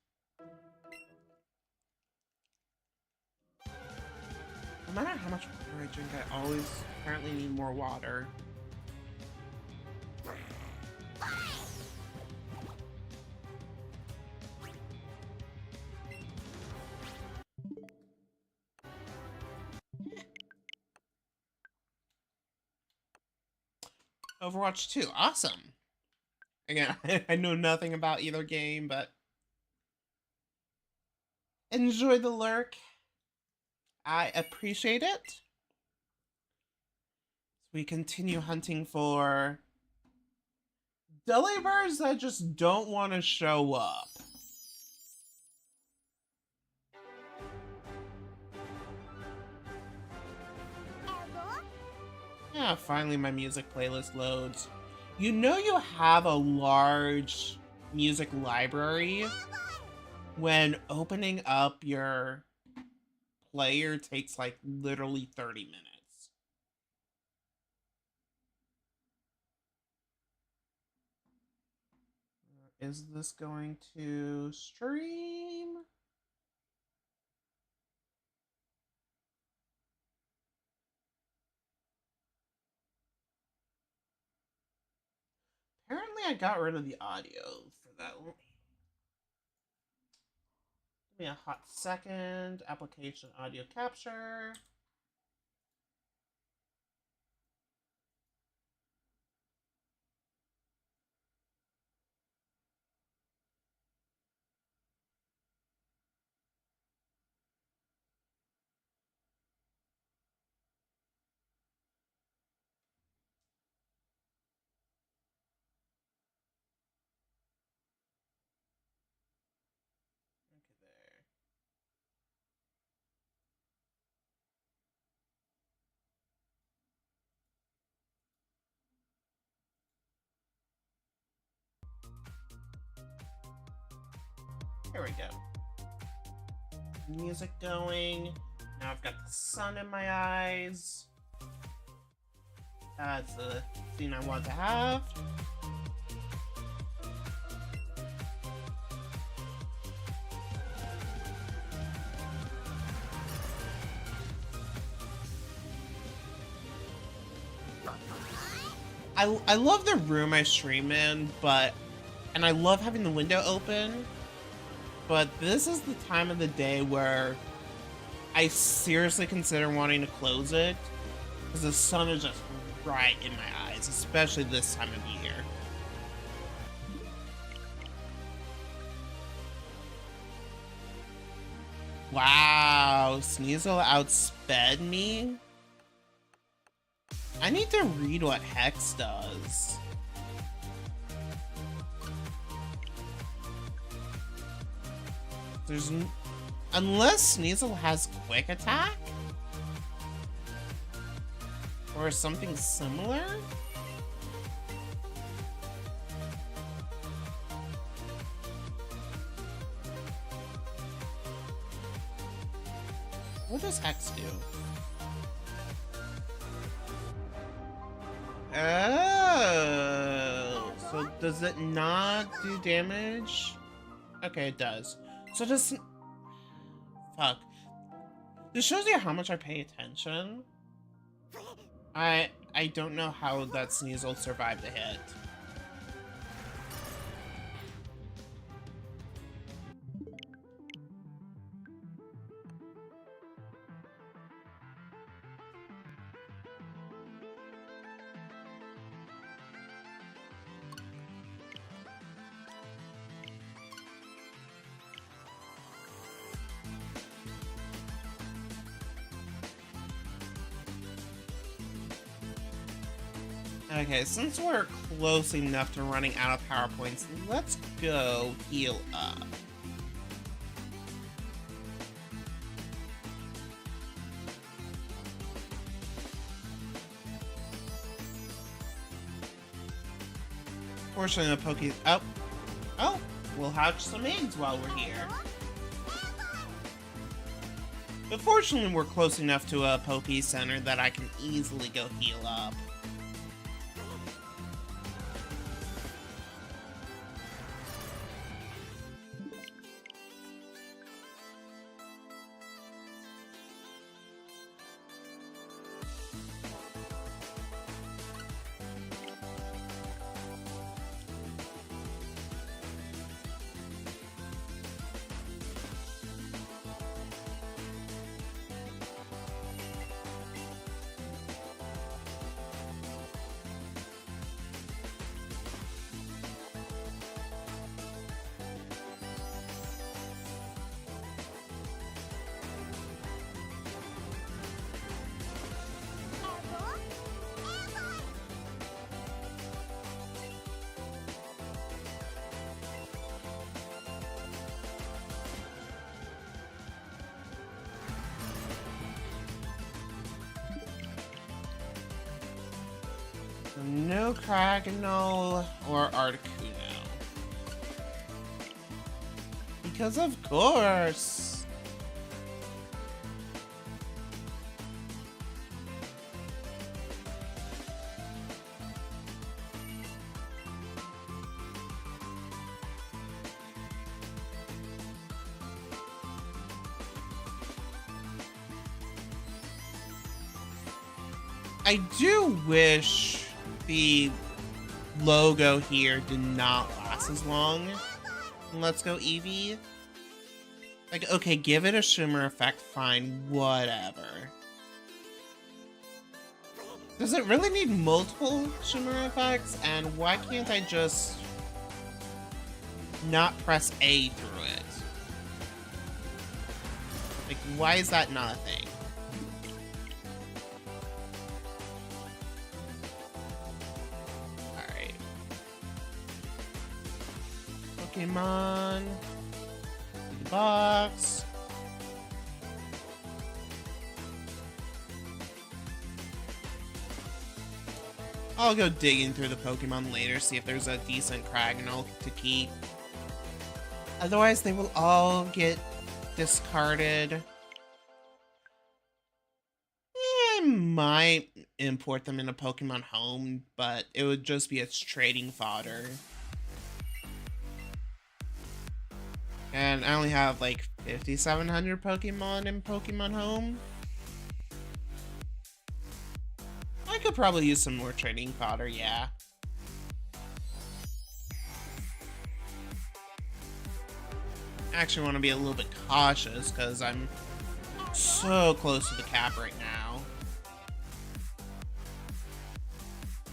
A: No matter how much water I drink, I always apparently need more water. Overwatch 2, awesome. Again, I know nothing about either game, but enjoy the lurk. I appreciate it. We continue hunting for Delibirds that just don't want to show up. Yeah, finally my music playlist loads. You know you have a large music library when opening up your player takes like literally 30 minutes. Is this going to stream? Apparently I got rid of the audio for that. Give me a hot second. Application audio capture. Okay, there. Here we go. Music going. Now I've got the sun in my eyes. That's the scene I want to have. I love the room I stream in, and I love having the window open, but this is the time of the day where I seriously consider wanting to close it, because the sun is just right in my eyes, especially this time of year. Wow, Sneasel outsped me? I need to read what Hex does. Unless Sneasel has quick attack? Or something similar? What does Hex do? Oh, so does it not do damage? Okay, it does. So does... Fuck. This shows you how much I pay attention. I don't know how that Sneasel survived a hit. Okay, since we're close enough to running out of power points, let's go heal up. Fortunately, the Poke... Oh, we'll hatch some eggs while we're here. But fortunately, we're close enough to a Poke Center that I can easily go heal up. No Cryagonal or ARTICuno. Because of course. I do wish the logo here did not last as long. Let's go Eevee. Like, okay, give it a shimmer effect, fine, whatever. Does it really need multiple shimmer effects? And why can't I just not press A through it? Like, why is that not a thing? Pokemon. Box. I'll go digging through the Pokemon later, see if there's a decent Cryagonal to keep. Otherwise, they will all get discarded. I might import them into Pokemon Home, but it would just be its trading fodder. And I only have like 5,700 Pokemon in Pokemon Home. I could probably use some more trading fodder, yeah. I actually want to be a little bit cautious because I'm so close to the cap right now.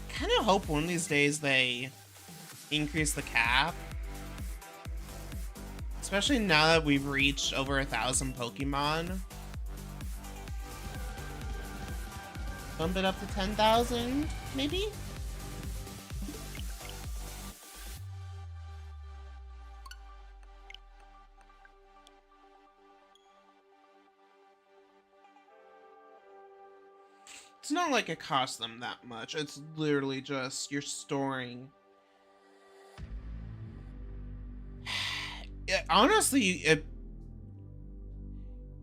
A: I kind of hope one of these days they increase the cap. Especially now that we've reached over 1,000 Pokemon. Bump it up to 10,000, maybe? It's not like it costs them that much. It's literally just you're storing. Yeah, honestly,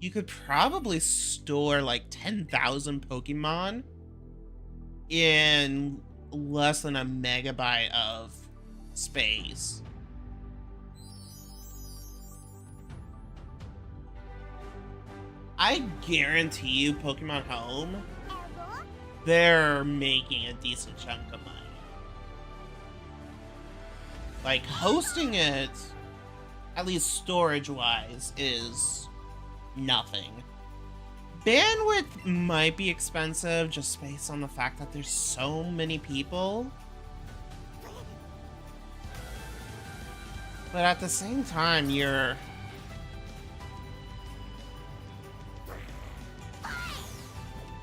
A: you could probably store like 10,000 Pokemon in less than a megabyte of space. I guarantee you Pokemon Home, they're making a decent chunk of money. Like, hosting it, at least storage-wise, is nothing. Bandwidth might be expensive just based on the fact that there's so many people. But at the same time, you're...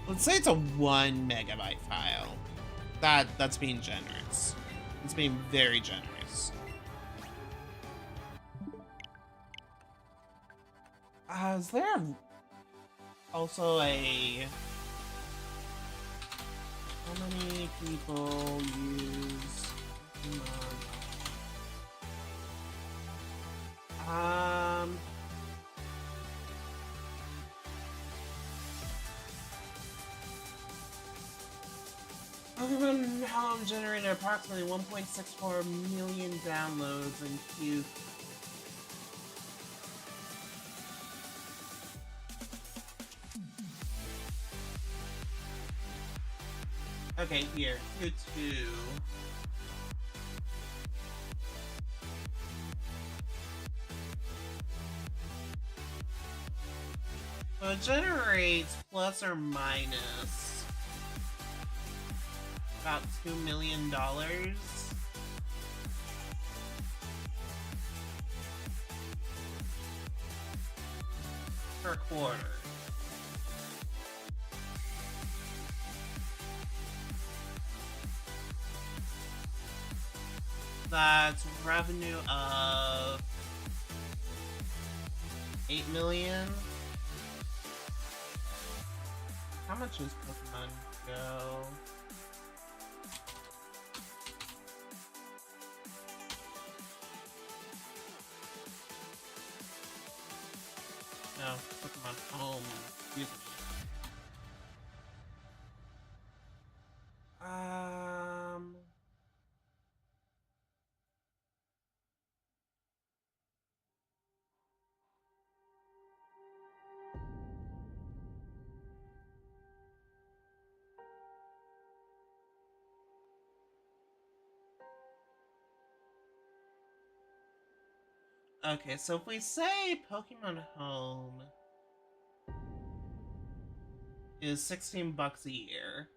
A: Let's say it's a 1 megabyte file. That's being generous. It's being very generous. Is there also a... How many people use... Pokemon Home generated approximately 1.64 million downloads in Q. Okay, here, Q2. So it generates plus or minus about $2 million per quarter. That's revenue of 8 million. How much is Pokemon Go? No, Pokemon Home. Excuse me. Okay, so if we say Pokemon Home is $16 a year.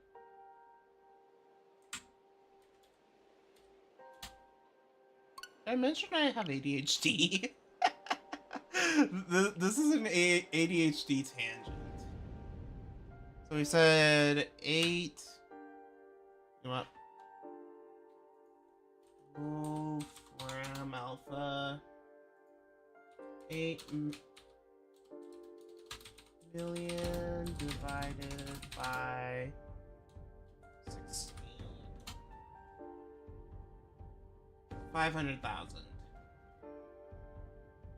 A: Did I mention I have ADHD? This is an ADHD tangent. So we said 8. You know what? Wolfram Alpha. 8 million divided by 16. 500,000.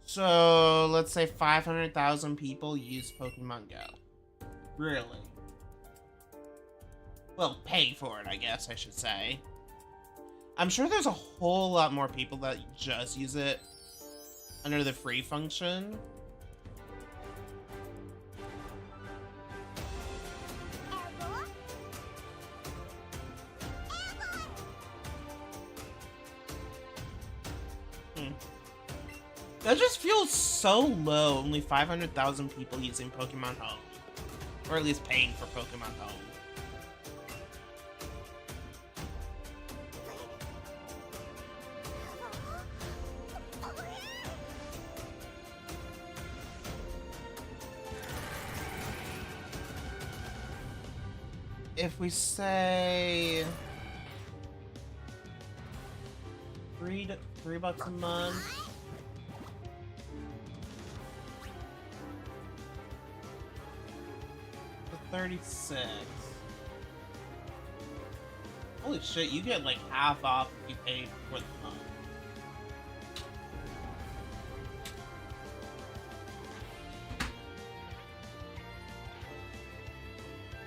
A: So let's say 500,000 people use Pokemon Go. Really? Well, pay for it, I guess I should say. I'm sure there's a whole lot more people that just use it under the free function. That just feels so low, only 500,000 people using Pokemon Home. Or at least paying for Pokemon Home. If we say $3 a month. For 36. Holy shit, you get like half off if you pay for the month.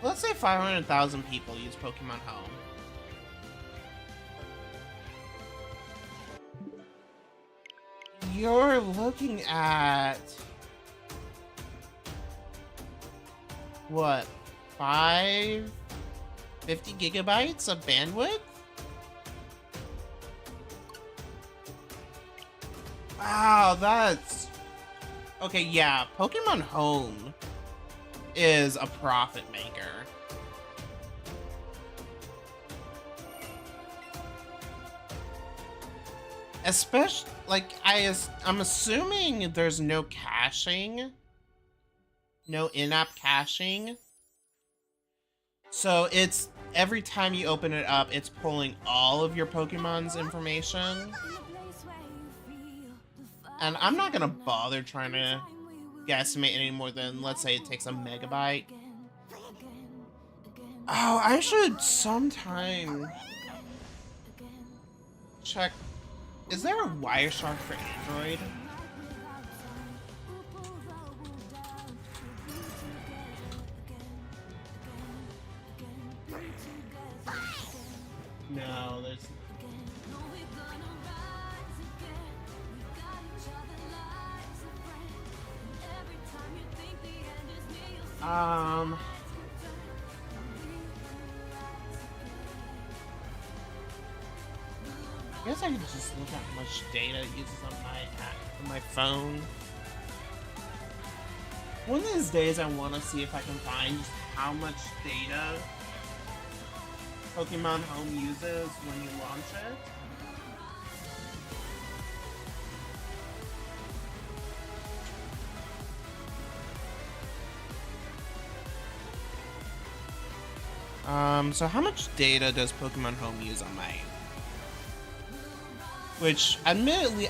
A: Let's say 500,000 people use Pokemon Home. You're looking at what? 50 gigabytes of bandwidth? Wow, that's okay. Yeah, Pokemon Home is a profit maker. Especially, like, I'm assuming there's no caching. No in-app caching. So it's, every time you open it up, it's pulling all of your Pokemon's information. And I'm not gonna bother trying to guesstimate any more than, let's say it takes a megabyte. Oh, I should sometime check. Is there a Wireshark for Android? No, there's... I guess I could just look at how much data it uses on my phone. One of these days, I want to see if I can find just how much data Pokemon Home uses when you launch it. So how much data does Pokemon Home use on mine? Which, admittedly,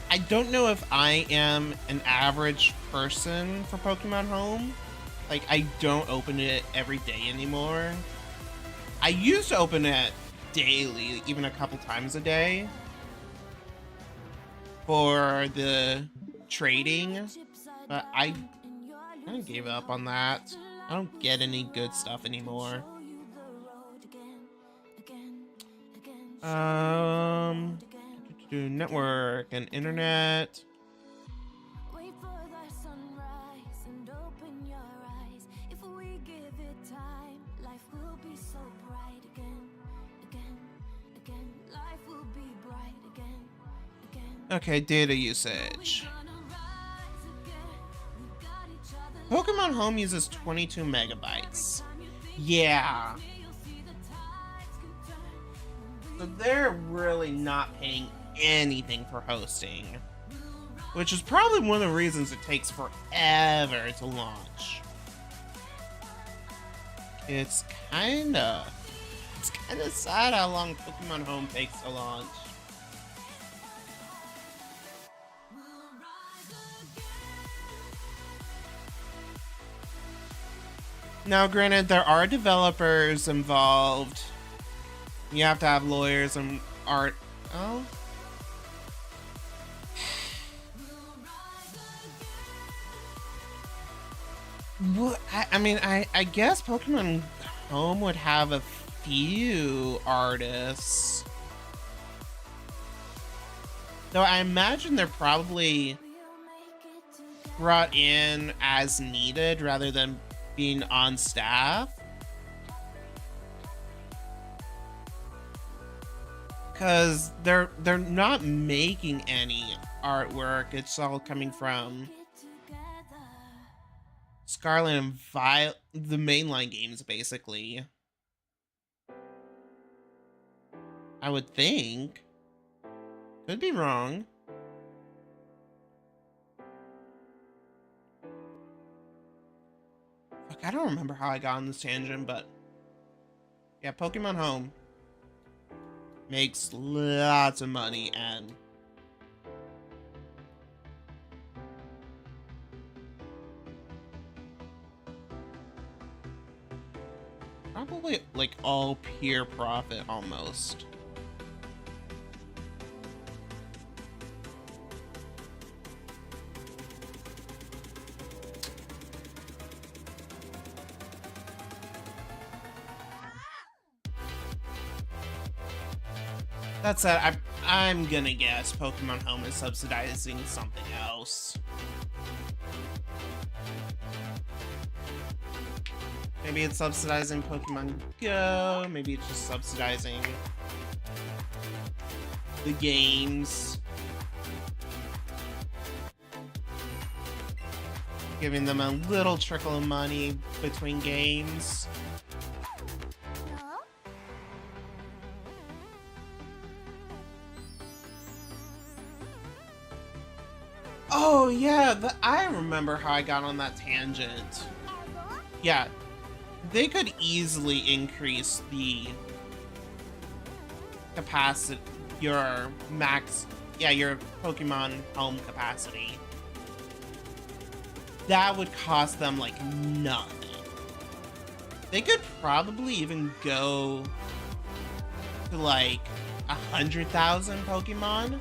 A: I don't know if I am an average person for Pokemon Home. Like, I don't open it every day anymore. I used to open it daily, even a couple times a day, for the trading, but I kind of gave up on that. I don't get any good stuff anymore. Network and internet. Okay, data usage. Pokemon Home uses 22 megabytes. Yeah. So they're really not paying anything for hosting, which is probably one of the reasons it takes forever to launch. It's kinda sad how long Pokemon Home takes to launch. Now, granted, there are developers involved. You have to have lawyers and art. Oh. Well, I mean, I guess Pokemon Home would have a few artists. Though I imagine they're probably brought in as needed rather than being on staff. Because they're not making any artwork. It's all coming from Scarlet and Violet, the mainline games, basically. I would think. Could be wrong. Fuck, I don't remember how I got on this tangent, but yeah, Pokemon Home makes lots of money, and probably like all pure profit almost. That said, I'm gonna guess Pokemon Home is subsidizing something else. Maybe it's subsidizing Pokemon Go, maybe it's just subsidizing the games. Giving them a little trickle of money between games. Oh yeah, I remember how I got on that tangent. Yeah, they could easily increase the capacity, your Pokemon Home capacity. That would cost them like nothing. They could probably even go to like 100,000 Pokemon,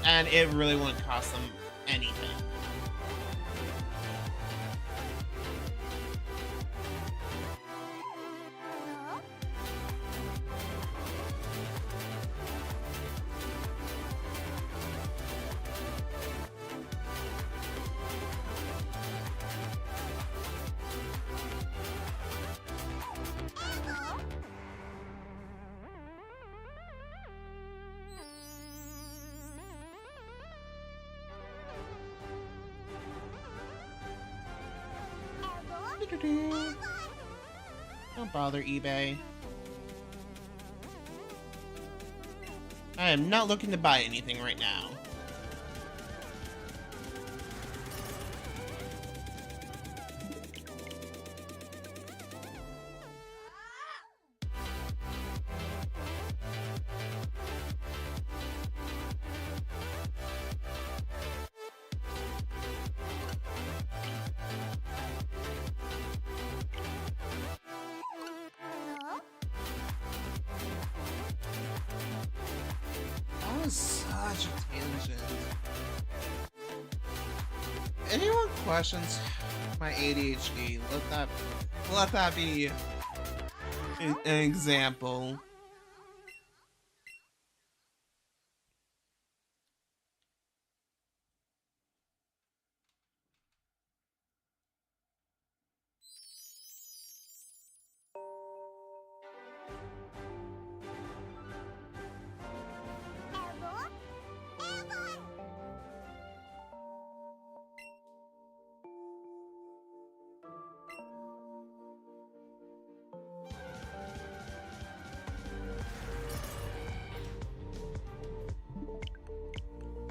A: and it really wouldn't cost them anything. Don't bother eBay. I am not looking to buy anything right now. That was such a tangent. Anyone questions my ADHD, let that be an example.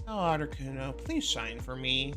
A: Oh, ARTICuno, please shine for me.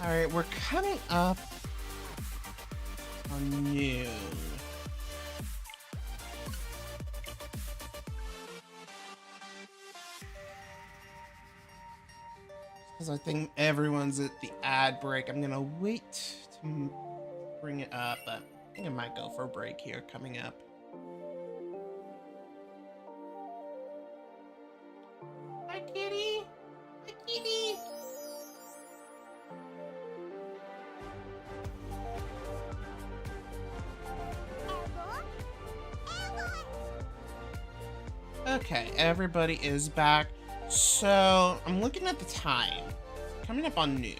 A: Alright, we're coming up on noon. Because I think everyone's at the ad break. I'm gonna wait to bring it up, but I think I might go for a break here coming up. Hi, kitty! Hi, kitty! Okay, everybody is back. So, I'm looking at the time. Coming up on noon.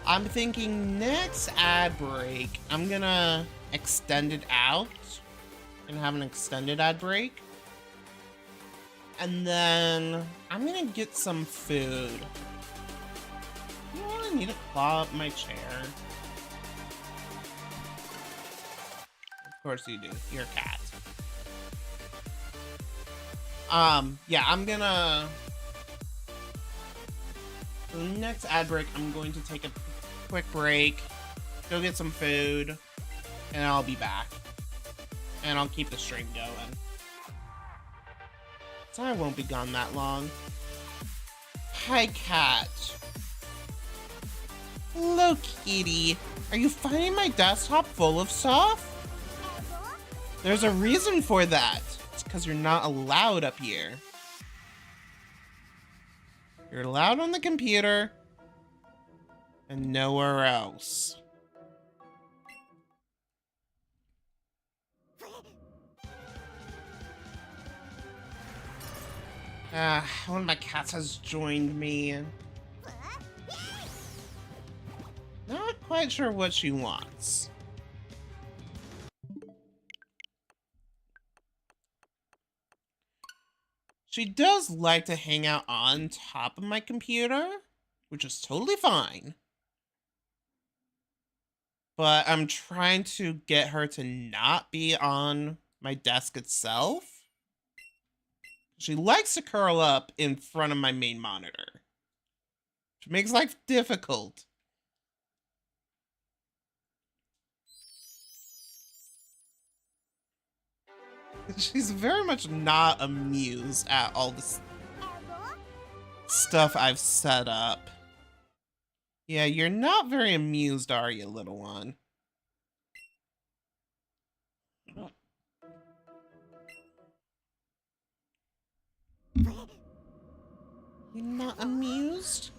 A: I'm thinking next ad break, I'm gonna extend it out. And have an extended ad break. And then, I'm gonna get some food. You know what? I need to claw up my chair. Of course you do. You're a cat. Yeah, I'm gonna... For the next ad break, I'm going to take a quick break, go get some food, and I'll be back. And I'll keep the stream going. So I won't be gone that long. Hi, cat. Hello, kitty. Are you finding my desktop full of stuff? There's a reason for that. It's because you're not allowed up here. You're allowed on the computer and nowhere else. One of my cats has joined me. Not quite sure what she wants. She does like to hang out on top of my computer, which is totally fine. But I'm trying to get her to not be on my desk itself. She likes to curl up in front of my main monitor, which makes life difficult. She's very much not amused at all this stuff I've set up. Yeah, you're not very amused, are you, little one? You're not amused?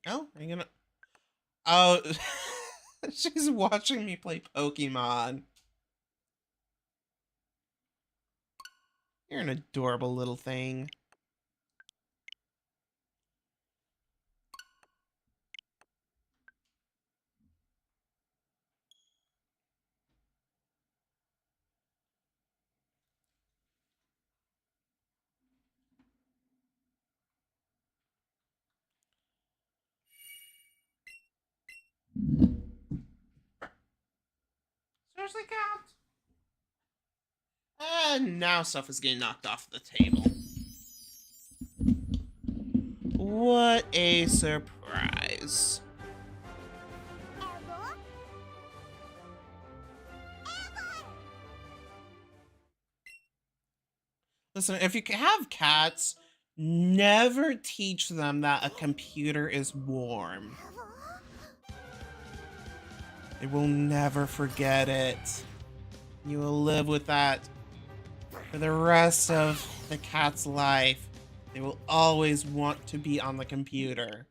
A: Oh, are you gonna... Oh, she's watching me play Pokemon. You're an adorable little thing. Seriously, cat? And now stuff is getting knocked off the table. What a surprise. Listen, if you have cats, never teach them that a computer is warm. They will never forget it. You will live with that for the rest of the cat's life. They will always want to be on the computer.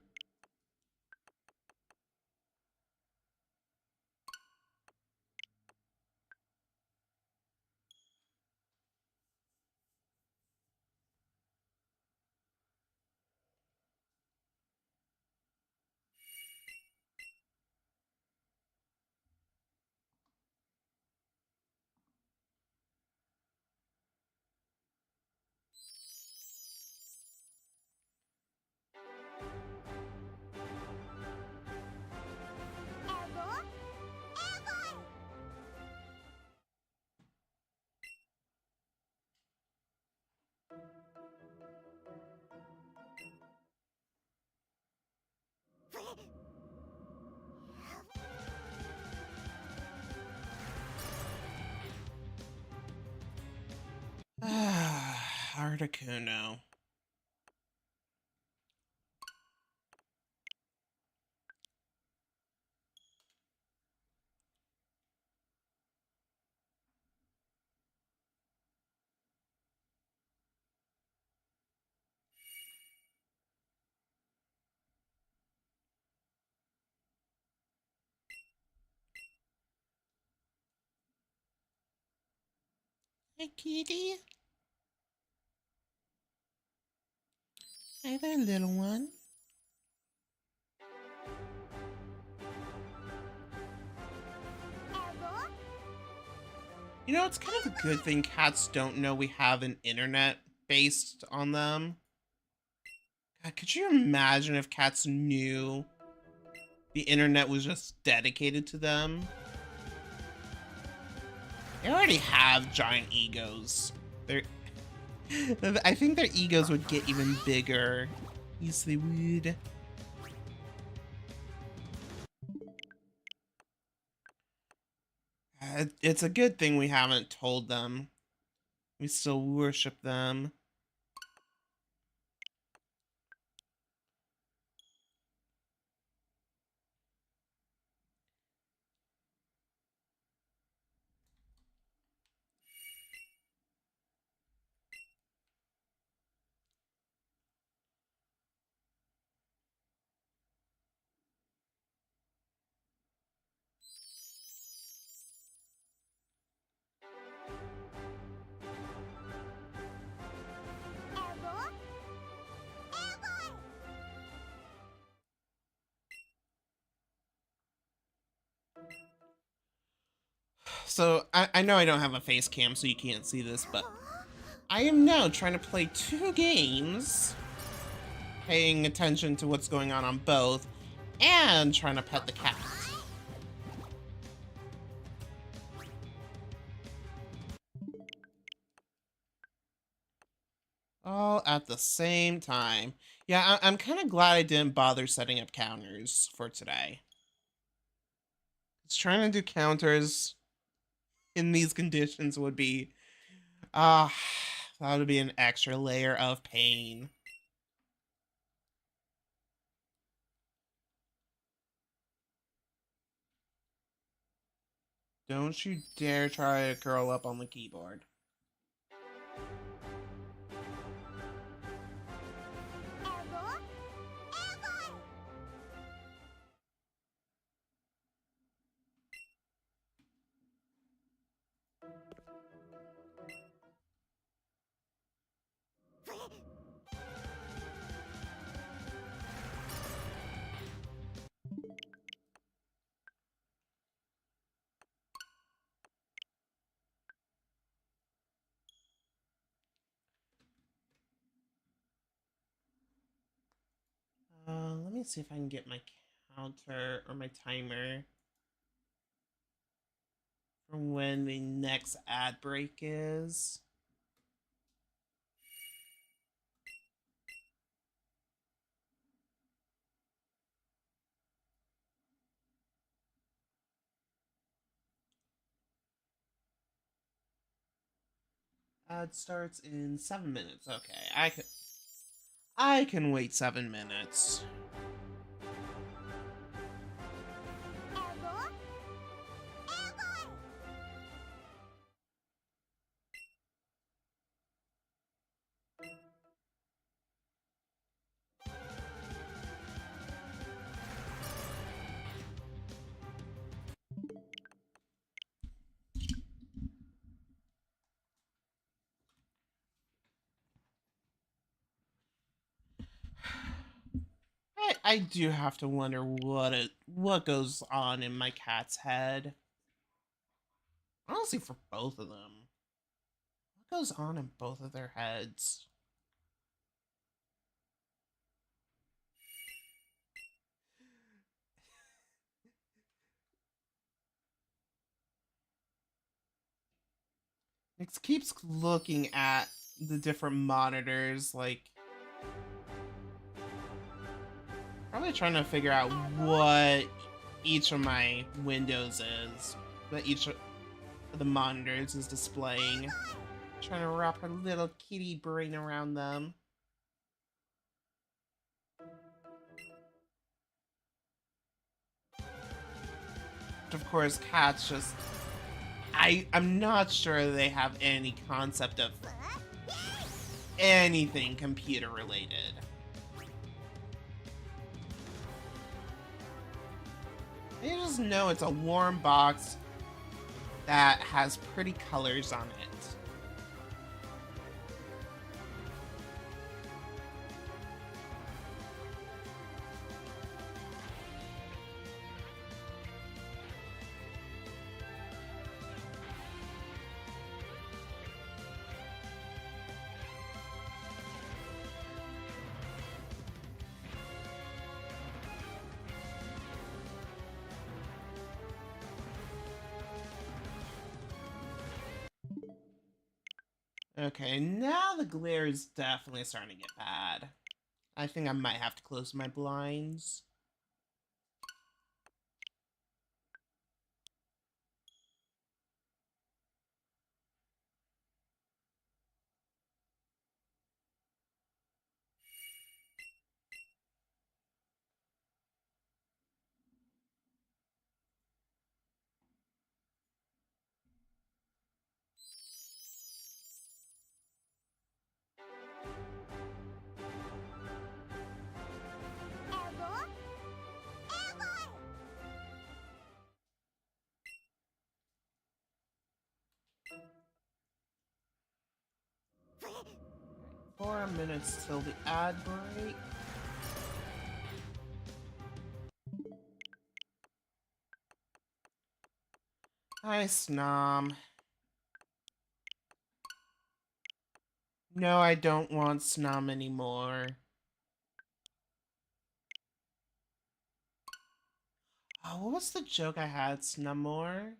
A: Articuno. Hi, kitty. Hi there, little one. You know, it's kind of a good thing cats don't know we have an internet based on them. God, could you imagine if cats knew the internet was just dedicated to them? They already have giant egos. I think their egos would get even bigger. Yes, they would. It's a good thing we haven't told them. We still worship them. So, I know I don't have a face cam, so you can't see this, but I am now trying to play 2 games, paying attention to what's going on both, and trying to pet the cat. All at the same time. Yeah, I'm kind of glad I didn't bother setting up counters for today. Just trying to do counters in these conditions would be, ah, that would be an extra layer of pain. Don't you dare try to curl up on the keyboard. Let me see if I can get my counter or my timer for when the next ad break is. Ad starts in 7 minutes. Okay, I can wait 7 minutes. I do have to wonder what goes on in my cat's head. Honestly, for both of them. What goes on in both of their heads? Nix keeps looking at the different monitors, like probably trying to figure out what each of my windows is, that each of the monitors is displaying. Trying to wrap her little kitty brain around them. Of course, cats just... I'm not sure they have any concept of anything computer related. They just know it's a warm box that has pretty colors on it. Okay, now the glare is definitely starting to get bad. I think I might have to close my blinds. Right, 4 minutes till the ad break. Hi, Snom. No, I don't want Snom anymore. Oh, what was the joke I had? Snumore?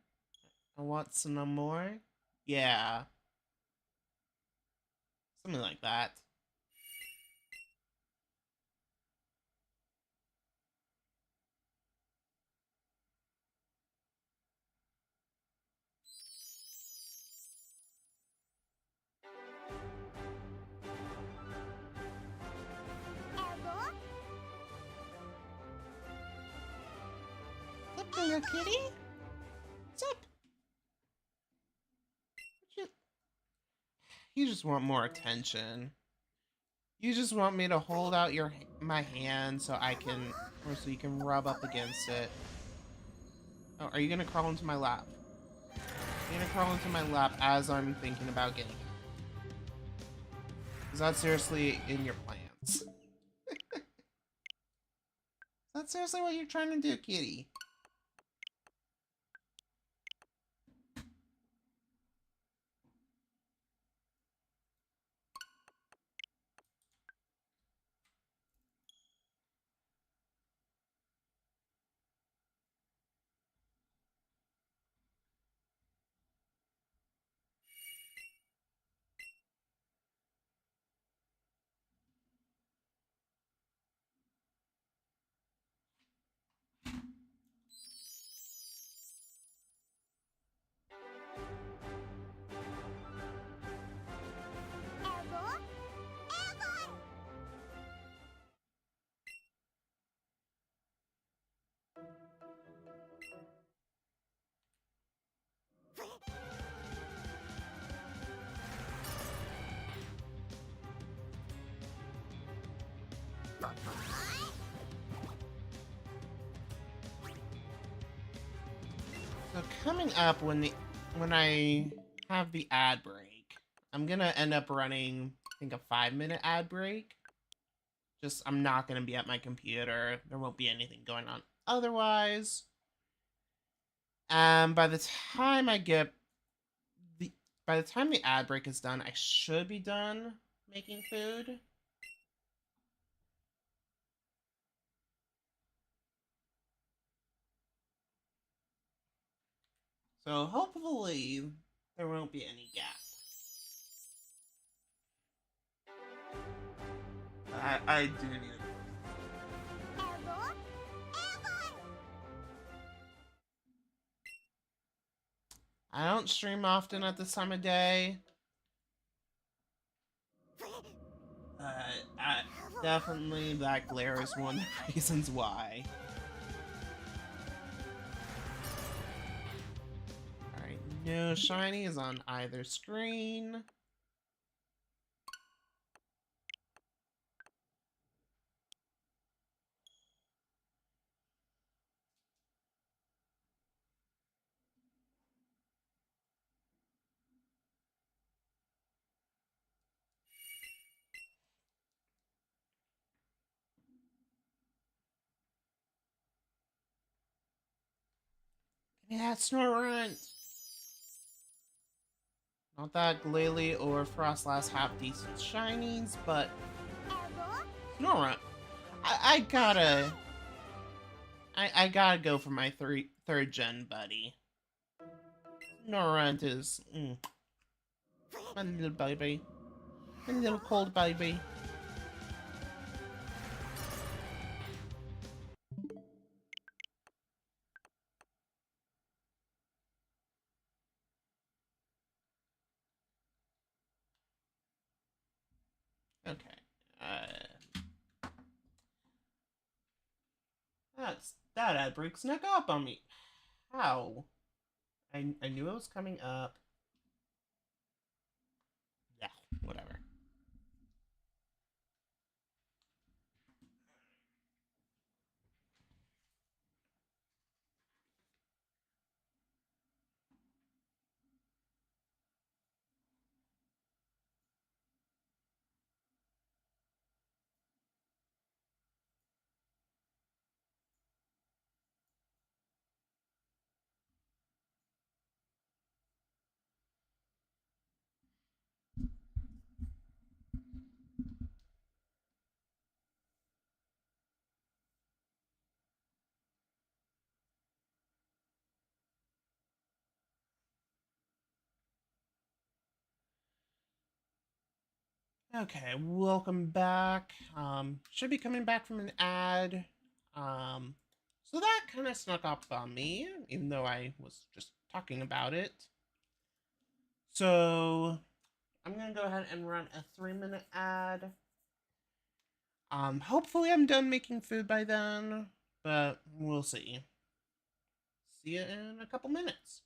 A: I want some more? Yeah. Something like that. Hello, kitty. What's up? You just want more attention. You just want me to hold out my hand so I can, or so you can rub up against it. Oh, are you gonna crawl into my lap? You're gonna crawl into my lap as I'm thinking about getting it. Is that seriously in your plans? Is that seriously what you're trying to do, kitty? So coming up when I have the ad break, I'm gonna end up running, I think, a 5-minute ad break. Just, I'm not gonna be at my computer. There won't be anything going on otherwise. By the time by the time the ad break is done, I should be done making food. So hopefully there won't be any gap. I do need it. I don't stream often at this time of day. Definitely that glare is one of the reasons why. Alright, no shinies on either screen. Yeah, Snorunt. Not that Glalie or Frostlass have decent shinies, but Snorunt. I gotta go for my third gen buddy. Snorunt is my little baby. My little cold baby. Okay. That ad break snuck up on me. How? I knew it was coming up. Yeah, whatever. Okay, welcome back. Should be coming back from an ad. So that kind of snuck up on me, even though I was just talking about it. So I'm gonna go ahead and run a 3-minute ad. Hopefully I'm done making food by then, but we'll see. see you in a couple minutes.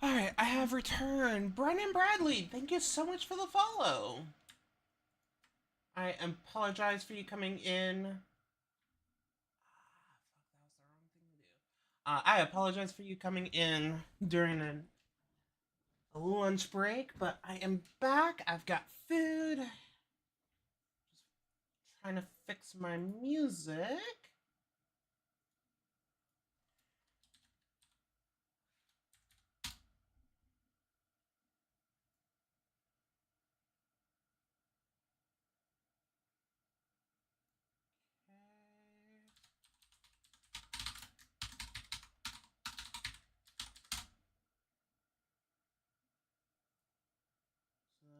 A: Alright, I have returned. Brennan Bradley, thank you so much for the follow. I apologize for you coming in. I apologize for you coming in during a lunch break, but I am back. I've got food. Just trying to fix my music.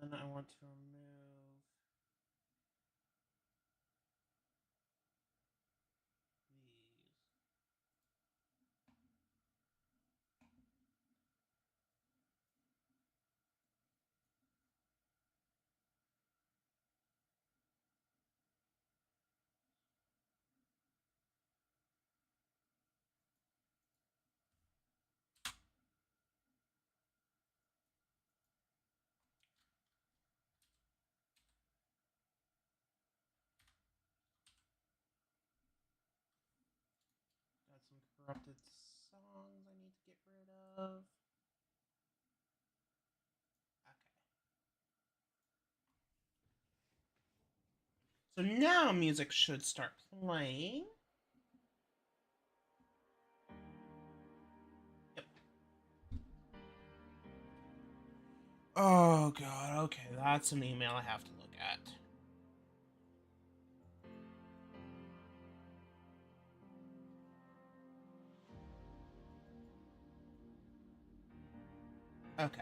A: So then I want to remove these. Got some corrupted songs I need to get rid of. Okay. So now music should start playing. Yep. Oh god, okay, that's an email I have to look at. Okay.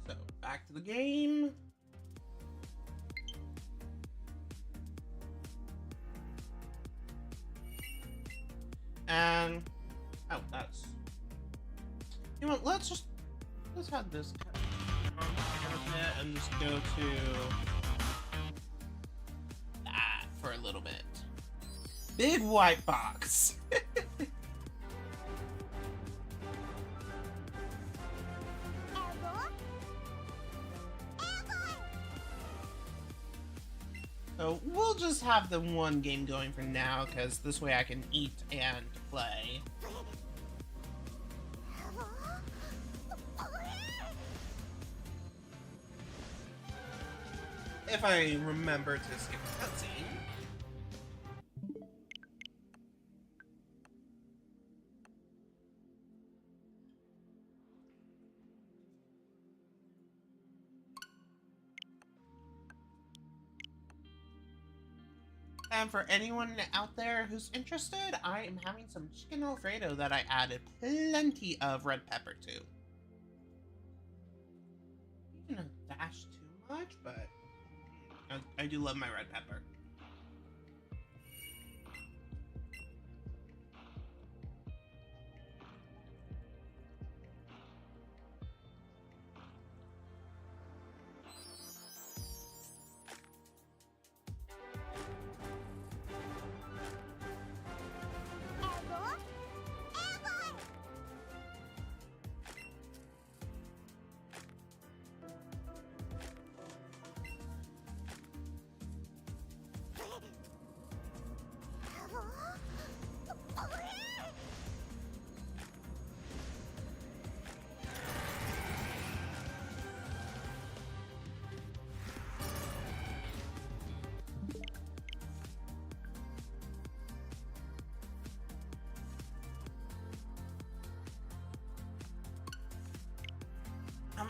A: So, back to the game. And oh, that's, you know what, let's have this cut a bit and just go to that for a little bit. Big white box. So we'll just have the one game going for now, because this way I can eat and play. If I remember to skip the cutscene. And for anyone out there who's interested, I am having some chicken Alfredo that I added plenty of red pepper to. Even a dash too much, but I do love my red pepper.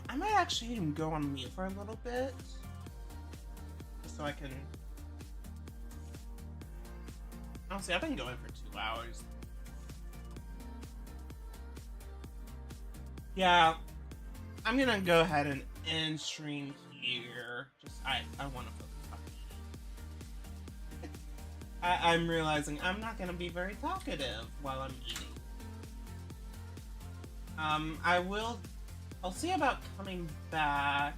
A: I might actually even go on mute for a little bit, just so I can. Honestly, I've been going for 2 hours. Yeah, I'm gonna go ahead and end stream here. Just I want to focus I'm realizing I'm not gonna be very talkative while I'm eating. I'll see about coming back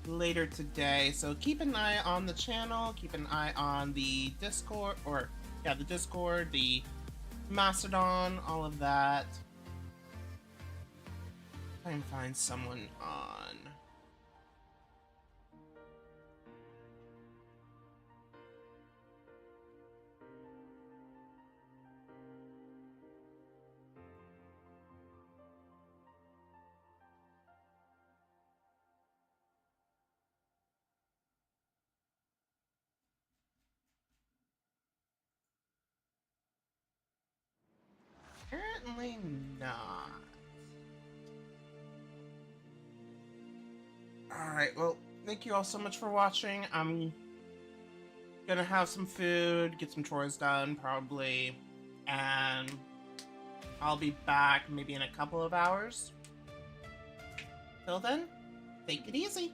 A: later today, so keep an eye on the channel, keep an eye on the Discord, the Discord, the Mastodon, all of that. Try and find someone on. Apparently not. Alright, well, thank you all so much for watching. I'm gonna have some food, get some chores done, probably, and I'll be back maybe in a couple of hours. Till then, take it easy.